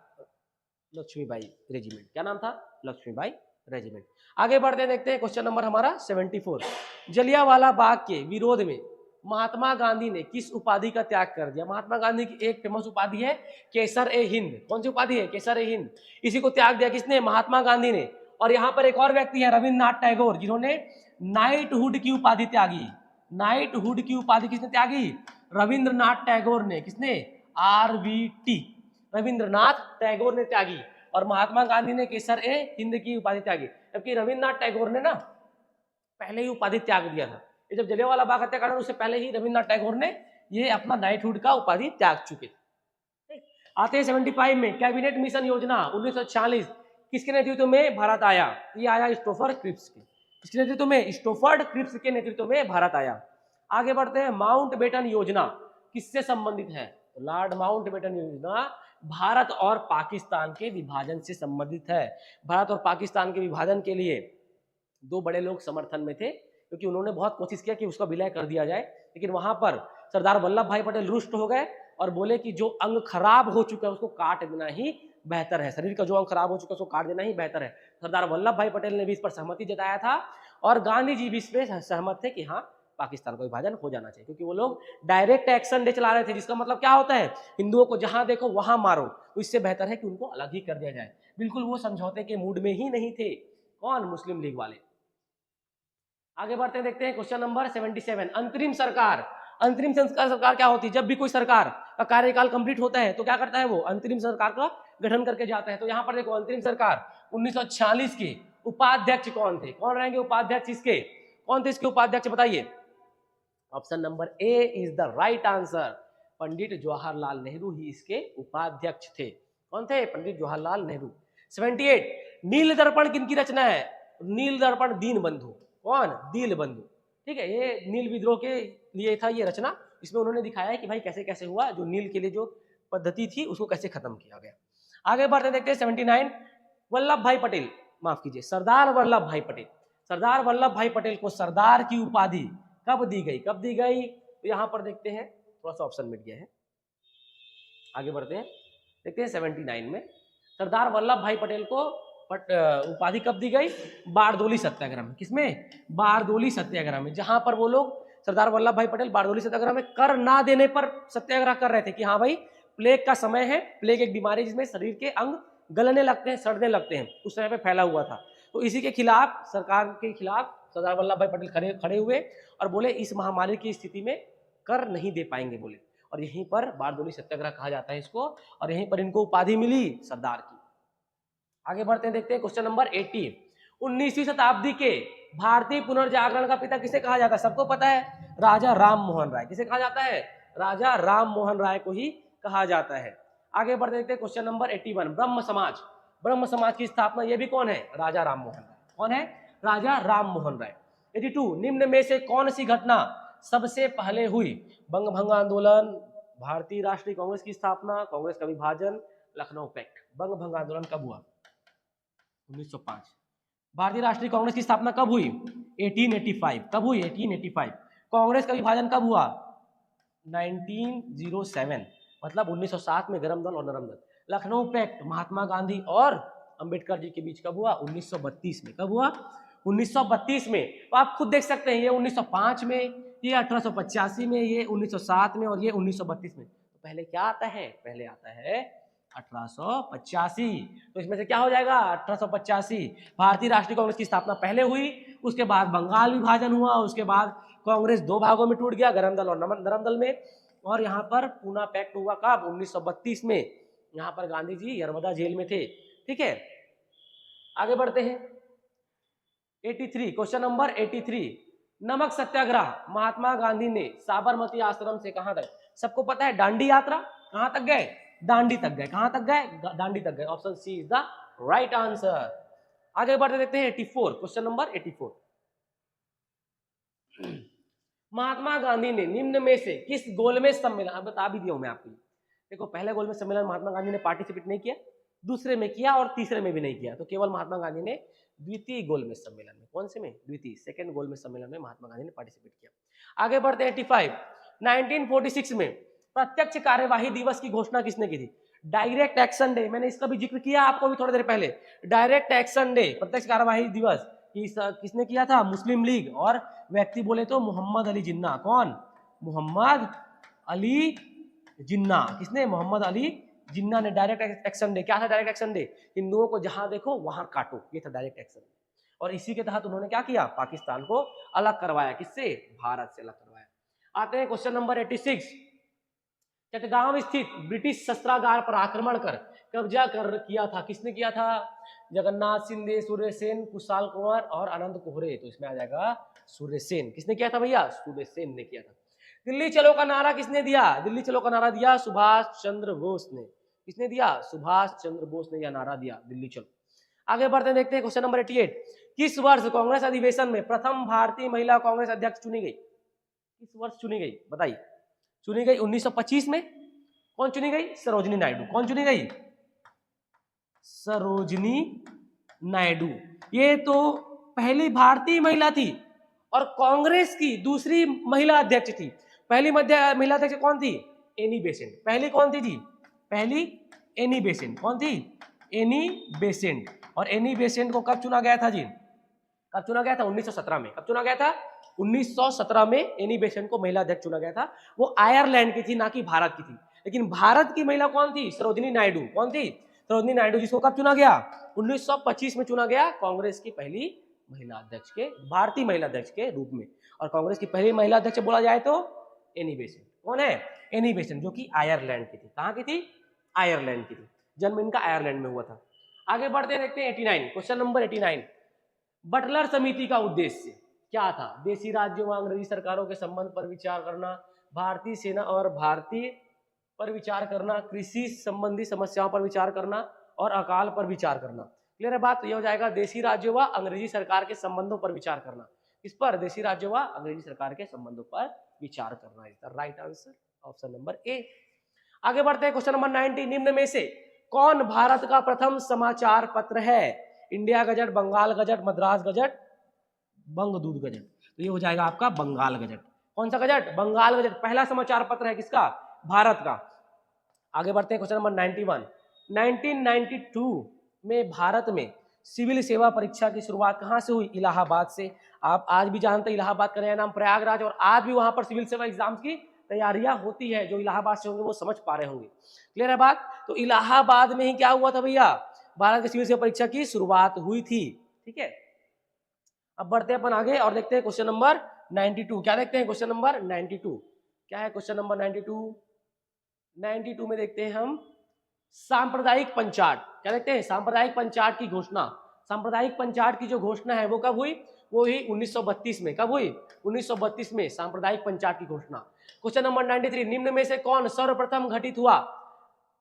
लक्ष्मीबाई रेजिमेंट। क्या नाम था? लक्ष्मीबाई रेजिमेंट। आगे बढ़ते हैं देखते हैं क्वेश्चन नंबर हमारा 74। जलियांवाला बाग के विरोध में महात्मा गांधी ने किस उपाधि का त्याग कर दिया? महात्मा गांधी की एक फेमस उपाधि है केसर ए हिंद। कौन सी उपाधि है? केसर ए हिंद। इसी को त्याग दिया किसने? महात्मा गांधी ने। और यहाँ पर एक और व्यक्ति है रविन्द्रनाथ टैगोर, जिन्होंने नाइटहुड की उपाधि त्यागी। नाइटहुड की उपाधि किसने त्यागी? रविन्द्रनाथ टैगोर ने। किसने? RVT रविन्द्रनाथ टैगोर ने त्यागी और महात्मा गांधी ने केसर ए हिंद की उपाधि त्यागी। जबकि रविन्द्रनाथ टैगोर ने ना पहले ही उपाधि त्याग दिया था। ये जब जलियांवाला बाग हत्याकांड उससे पहले ही रविन्द्रनाथ टैगोर ने ये अपना नाइटहुड का उपाधि त्याग चुके थे। आते हैं 75 में कैबिनेट मिशन योजना 1946 किसके नेतृत्व में भारत आया? ये आया स्टोफर्ड क्रिप्स के। किसके नेतृत्व में? स्टोफर्ड क्रिप्स के नेतृत्व में भारत आया। आगे बढ़ते हैं। माउंटबेटन योजना किससे संबंधित है? तो लॉर्ड माउंटबेटन योजना भारत और पाकिस्तान के विभाजन से संबंधित है। भारत और पाकिस्तान के विभाजन के लिए दो बड़े लोग समर्थन में थे, क्योंकि उन्होंने बहुत कोशिश किया कि उसका विलय कर दिया जाए, लेकिन वहां पर सरदार वल्लभ भाई पटेल रुष्ट हो गए और बोले कि जो अंग खराब हो चुका है उसको काट देना ही बेहतर है। शरीर का जो अंग खराब हो चुका है उसको काट देना ही बेहतर है। सरदार वल्लभ भाई पटेल ने भी इस पर सहमति जताया था और गांधी जी भी इस पर सहमत थे कि हाँ पाकिस्तान का विभाजन हो जाना चाहिए, क्योंकि वो लोग डायरेक्ट एक्शन डे चला रहे थे, जिसका मतलब क्या होता है? हिंदुओं को जहां देखो वहां मारो। तो इससे बेहतर है कि उनको अलग ही कर दिया जाए। बिल्कुल वो समझौते के मूड में ही नहीं थे। कौन? मुस्लिम लीग वाले। आगे बढ़ते हैं देखते हैं क्वेश्चन नंबर 77। अंतरिम सरकार। अंतरिम सरकार क्या होती है? जब भी कोई सरकार का कार्यकाल कंप्लीट होता है तो क्या करता है? वो अंतरिम सरकार का गठन करके जाता है। तो यहाँ पर देखो अंतरिम सरकार 1946 के उपाध्यक्ष कौन थे? कौन रहेंगे उपाध्यक्ष इसके? कौन थे इसके उपाध्यक्ष? बताइए। Option number A is the right answer. Pandit Jawaharlal Nehru ही इसके उपाध्यक्ष थे। कौन थे? पंडित जवाहरलाल नेहरू। 78। नील दर्पण किनकी रचना है? नील दर्पण दीनबंधु। कौन? दीनबंधु। ठीक है, ये नील विद्रोह के लिए था ये रचना। इसमें उन्होंने दिखाया है कि भाई कैसे कैसे हुआ, जो नील के लिए जो पद्धति थी उसको कैसे खत्म किया गया। आगे बढ़ते देखते हैं 79। वल्लभ भाई पटेल, माफ कीजिए, सरदार वल्लभ भाई पटेल। सरदार वल्लभ भाई पटेल को सरदार की उपाधि कब दी गई? कब दी गई? तो यहां पर देखते हैं, थोड़ा सा ऑप्शन मिट गया है। आगे बढ़ते हैं देखते हैं 79 में सरदार वल्लभ भाई पटेल को उपाधि कब दी गई? बारदोली सत्याग्रह में। किसमें? बारदोली सत्याग्रह में, जहां पर वो लोग सरदार वल्लभ भाई पटेल बारदोली सत्याग्रह में कर ना देने पर सत्याग्रह कर रहे थे कि हाँ भाई प्लेग का समय है। प्लेग एक बीमारी जिसमें शरीर के अंग गलने लगते हैं, सड़ने लगते हैं, उस समय पे फैला हुआ था। तो इसी के खिलाफ, सरकार के खिलाफ सरदार वल्लभ भाई पटेल खड़े हुए और बोले इस महामारी की स्थिति में कर नहीं दे पाएंगे बोले। और यहीं पर बारदोली सत्याग्रह कहा जाता है इसको, और यहीं पर इनको उपाधि मिली सरदार की। आगे बढ़ते हैं देखते हैं क्वेश्चन नंबर 80। 19वीं शताब्दी के भारतीय पुनर्जागरण का पिता किसे कहा जाता है? सबको पता है, राजा राम मोहन राय। किसे कहा जाता है? राजा राम मोहन राय को ही कहा जाता है। आगे बढ़ते देखते हैं क्वेश्चन नंबर 81। ब्रह्म समाज। ब्रह्म समाज की स्थापना ये भी कौन है? राजा राम मोहन राय। कौन है? राजा राम मोहन राय। 82। निम्न में से कौन सी घटना सबसे पहले हुई? बंग भंग आंदोलन, भारतीय राष्ट्रीय कांग्रेस की स्थापना, कांग्रेस का विभाजन, लखनऊ पैक्ट। बंग भंग आंदोलन कब हुआ? 1905। भारतीय राष्ट्रीय कांग्रेस की स्थापना कब हुई? 1885। कब हुई? 1885। कांग्रेस का विभाजन कब हुआ? 1907, मतलब 1907 में गरम दल और नरम दल। लखनऊ पैक्ट महात्मा गांधी और अंबेडकर जी के बीच कब हुआ? 1932 में। कब हुआ? 1932 में। तो आप खुद देख सकते हैं, ये 1905 में, ये 1885 में, ये 1907 में और ये 1932 में। तो पहले क्या आता है? पहले आता है 1885। तो इसमें से क्या हो जाएगा? 1885। भारतीय राष्ट्रीय कांग्रेस की स्थापना पहले हुई, उसके बाद बंगाल विभाजन हुआ, उसके बाद कांग्रेस दो भागों में टूट गया, गरम दल और नरम दल में। और यहाँ पर पूना पैक्ट हुआ कब? 1932 में। यहाँ पर गांधी जी यरवदा जेल में थे। ठीक है, आगे बढ़ते हैं। 83, क्वेश्चन नंबर 83, नमक सत्याग्रह महात्मा गांधी ने साबरमती आश्रम से कहां तक? सबको पता है दांडी यात्रा, कहां तक गए? दांडी तक गए। कहां तक गए? दांडी तक गए। Option C is the right answer. आगे बढ़ते देखते हैं 84, क्वेश्चन नंबर 84, महात्मा गांधी ने निम्न में से किस गोलमेज सम्मेलन, बता भी दिया हूं मैं आपको। देखो, पहले गोलमेज सम्मेलन महात्मा गांधी ने पार्टिसिपेट नहीं किया, दूसरे में किया और तीसरे में भी नहीं किया, तो केवल महात्मा गांधी ने द्वितीय गोलमेज सम्मेलन में, कौन से में? द्वितीय, सेकंड गोलमेज सम्मेलन में महात्मा गांधी ने पार्टिसिपेट किया। आगे बढ़ते हैं 85, 1946 में प्रत्यक्ष कार्यवाही दिवस की घोषणा किसने की थी? डायरेक्ट एक्शन डे, मैंने इसका भी जिक्र किया आपको भी थोड़ी देर पहले। डायरेक्ट एक्शन डे, प्रत्यक्ष कार्यवाही दिवस किसने किया था? मुस्लिम लीग। और व्यक्ति बोले तो मोहम्मद अली जिन्ना। कौन? मोहम्मद अली जिन्ना। किसने? मोहम्मद अली जिन्ना ने डायरेक्ट एक्शन डे। क्या था डायरेक्ट एक्शन डे? हिंदुओं को जहां देखो वहां काटो, ये था डायरेक्ट एक्शन। और इसी के तहत उन्होंने क्या किया? पाकिस्तान को अलग करवाया। किससे? भारत से अलग करवाया। आते हैं क्वेश्चन नंबर 86, चटगांव स्थित ब्रिटिश शस्त्रागार पर आक्रमण कर कब्जा कर किया था, किसने किया था? जगन्नाथ सिंह, सूर्य सेन, कुशाल कुंवर और आनंद कोहरे। तो इसमें आ जाएगा सूर्य सेन। किसने किया था भैया? सूर्य सेन ने किया था। दिल्ली चलो का नारा किसने दिया? दिल्ली चलो का नारा दिया सुभाष चंद्र बोस ने। किसने दिया? सुभाष चंद्र बोस ने यह नारा दिया, दिल्ली चलो। आगे बढ़ते देखते हैं क्वेश्चन नंबर 88, किस वर्ष कांग्रेस अधिवेशन में प्रथम भारतीय महिला कांग्रेस अध्यक्ष चुनी गई? किस वर्ष चुनी गई? बताइए। चुनी गई 1925 में। कौन चुनी गई? सरोजिनी नायडू। कौन चुनी गई? सरोजिनी नायडू। ये तो पहली भारतीय महिला थी और कांग्रेस की दूसरी महिला अध्यक्ष थी। पहली महिला अध्यक्ष कौन थी? Annie Besant. पहली कौन थी जी? पहली एनी बेसेंट। कौन थी? Annie Besant. और एनी बेसेंट को कब चुना गया था जी? कब चुना गया था? 1917 में। कब चुना गया था? 1917 में एनी बेसेंट को महिला अध्यक्ष चुना गया था। वो आयरलैंड की थी, ना कि भारत की थी। लेकिन भारत की महिला कौन थी? सरोजिनी नायडू। कौन थी? सरोजिनी नायडू, जिसको कब चुना गया? 1925 में चुना गया कांग्रेस की पहली महिला अध्यक्ष के, भारतीय महिला अध्यक्ष के रूप में। और कांग्रेस की पहली महिला अध्यक्ष बोला जाए तो एनी बेसेंट। कौन है? एनी बेसेंट, जो कि आयरलैंड की थी। कहां की थी? आयरलैंड की थी। जन्म इनका आयरलैंड में हुआ था। आगे बढ़ते देखते हैं 89, क्वेश्चन नंबर 89, बटलर समिति का उद्देश्य क्या था? देशी राज्यों व अंग्रेजी सरकारों के संबंध पर विचार करना, भारतीय सेना और भारतीय पर विचार करना, कृषि संबंधी समस्याओं पर विचार करना और अकाल पर विचार करना। क्लियर है बात? तो यह हो जाएगा देशी राज्यों व अंग्रेजी सरकार के संबंधों पर विचार करना। इस पर देशी राज्यों व अंग्रेजी सरकार के संबंधों पर विचार करना। Is the right answer, option number ए। आगे बढ़ते हैं क्वेश्चन नंबर 90, निम्न में से कौन भारत का प्रथम समाचार पत्र है? India gazette, Bengal gazette, Madras gazette, Bangadoot gazette. तो ये हो जाएगा आपका बंगाल गजट। कौन सा गजट? बंगाल गजट पहला समाचार पत्र है किसका? भारत का। आगे बढ़ते हैं क्वेश्चन नंबर 91, 1992 में भारत में सिविल सेवा परीक्षा की शुरुआत कहां से हुई? इलाहाबाद से। आप आज भी जानते हैं इलाहाबाद का नया नाम प्रयागराज, और आज भी वहां पर सिविल सेवा एग्जाम्स की तैयारियां होती है। जो इलाहाबाद से होंगे वो समझ पा रहे होंगे। क्लियर है बात? तो इलाहाबाद में ही क्या हुआ था भैया? भारत की सिविल सेवा परीक्षा की शुरुआत हुई थी। ठीक है, अब बढ़ते हैं अपन आगे और देखते हैं क्वेश्चन नंबर 92। क्या देखते हैं? क्वेश्चन नंबर 92 क्या है? क्वेश्चन नंबर 92 में देखते हैं हम सांप्रदायिक पंचाट। क्या देखते हैं? सांप्रदायिक पंचाट की घोषणा। सांप्रदायिक पंचाट की जो घोषणा है वो कब हुई? वो हुई 1932 में। कब हुई? 1932 में सांप्रदायिक पंचाट की घोषणा। क्वेश्चन नंबर 93, निम्न में से कौन सर्वप्रथम घटित हुआ?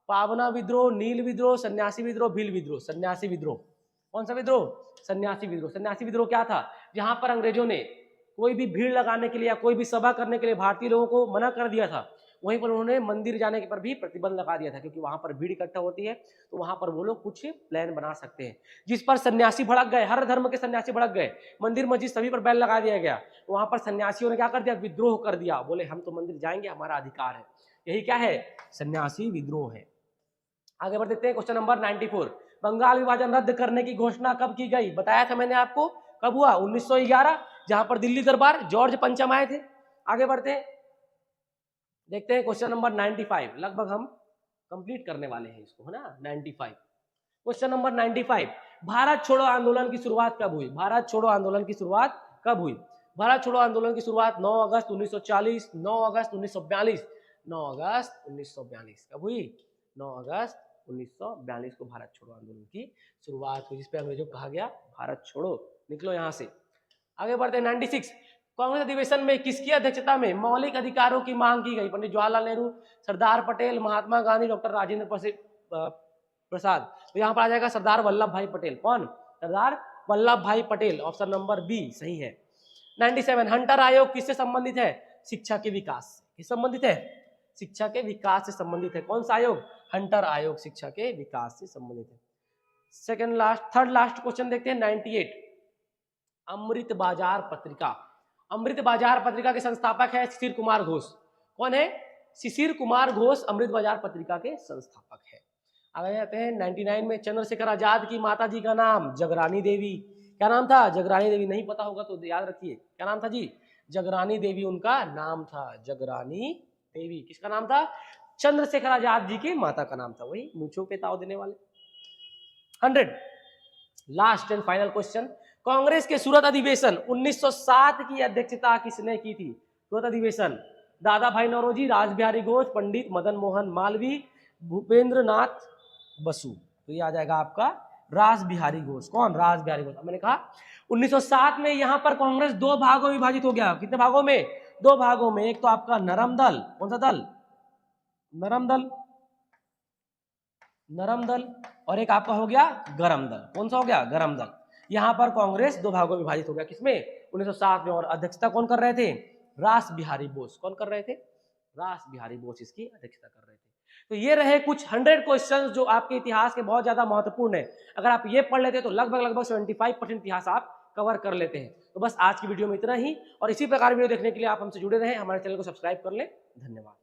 पावना विद्रोह, नील विद्रोह, सन्यासी विद्रोह, भील विद्रोह। सन्यासी विद्रोह। कौन सा विद्रोह? सन्यासी विद्रोह। सन्यासी विद्रोह क्या था? जहां पर अंग्रेजों ने कोई भी भीड़ लगाने के लिए या कोई भी सभा करने के लिए भारतीय लोगों को मना कर दिया था, वहीं पर उन्होंने मंदिर जाने पर भी प्रतिबंध लगा दिया था, क्योंकि वहां पर भीड़ इकट्ठा होती है तो वहां पर वो लोग कुछ प्लान बना सकते हैं। जिस पर सन्यासी भड़क गए, हर धर्म के सन्यासी भड़क गए, मंदिर मस्जिद सभी पर बैन लगा दिया गया। वहां पर सन्यासियों ने क्या कर दिया? विद्रोह कर दिया। बोले हम तो मंदिर जाएंगे, हमारा अधिकार है। यही क्या है? सन्यासी विद्रोह है। आगे बढ़ देखते हैं क्वेश्चन नंबर 94, बंगाल विभाजन रद्द करने की घोषणा कब की गई? बताया था मैंने आपको, कब हुआ? 1911, जहां पर दिल्ली दरबार जॉर्ज पंचम आए थे। आगे बढ़ते हैं, देखते हैं क्वेश्चन नंबर 95, लगभग हम कंप्लीट करने वाले हैं इसको, है ना। 95, क्वेश्चन नंबर 95, भारत छोड़ो आंदोलन की शुरुआत कब हुई? भारत छोड़ो आंदोलन की शुरुआत कब हुई? भारत छोड़ो आंदोलन की शुरुआत 9 अगस्त 1940, 9 अगस्त 1942, 9 अगस्त 1942। कब हुई? 9 अगस्त 1942 को भारत छोड़ो आंदोलन की शुरुआत हुई, जिस पे अंग्रेजों को कहा गया भारत छोड़ो, निकलो यहां से। आगे बढ़ते हैं 96। कांग्रेस अधिवेशन में किसकी अध्यक्षता में मौलिक अधिकारों की मांग की गई? पंडित जवाहरलाल नेहरू, सरदार पटेल, महात्मा गांधी, डॉक्टर राजेंद्र प्रसाद। तो यहाँ पर आ जाएगा सरदार वल्लभ भाई पटेल। कौन? सरदार वल्लभ भाई पटेल। ऑप्शन नंबर बी सही है। 97। हंटर आयोग किससे संबंधित है? शिक्षा के विकास से। किस संबंधित है? शिक्षा के विकास से संबंधित है। कौन सा आयोग? हंटर आयोग शिक्षा के विकास से संबंधित है। थर्ड लास्ट क्वेश्चन देखते हैं 98। अमृत बाजार पत्रिका। अमृत बाजार पत्रिका के संस्थापक है शिशिर कुमार घोष। कौन है? शिशिर कुमार घोष अमृत बाजार पत्रिका के संस्थापक है। आगे जाते हैं 99 में चंद्रशेखर आजाद की माता जी का नाम जगरानी देवी। क्या नाम था? जगरानी देवी। नहीं पता होगा तो याद रखिए, क्या नाम था जी? जगरानी देवी उनका नाम था। जगरानी देवी किसका नाम था? चंद्रशेखर आजाद जी की माता का नाम था, वही मूंछों पे ताव देने वाले। 100। Last and final question. Congress के सूरत अधिवेशन 1907 की अध्यक्षता किसने की थी? सूरत अधिवेशन दादा भाई नौरोजी, रास बिहारी घोष, पंडित मदन मोहन मालवीय, भूपेंद्र नाथ बसु। तो ये आ जाएगा आपका रास बिहारी घोष। कौन? रास बिहारी घोष। मैंने कहा 1907 में यहां पर कांग्रेस दो भागों में विभाजित हो गया। कितने भागों में? दो भागों में। एक तो आपका नरम दल। कौन सा दल? नरम दल। नरम दल। और एक आपका हो गया गरम दल। कौन सा हो गया? गरम दल। यहां पर कांग्रेस दो भागों में विभाजित हो गया। किसमें? 1907 में। और अध्यक्षता कौन कर रहे थे? रास बिहारी बोस। कौन कर रहे थे? रास बिहारी बोस इसकी अध्यक्षता कर रहे थे। तो ये रहे कुछ 100 क्वेश्चंस जो आपके इतिहास के बहुत ज्यादा महत्वपूर्ण है। अगर आप ये पढ़ लेते तो लगभग 75% इतिहास आप कवर कर लेते हैं। तो बस आज की वीडियो में इतना ही, और इसी प्रकार वीडियो देखने के लिए आप हमसे जुड़े रहें, हमारे चैनल को सब्सक्राइब कर लें। धन्यवाद।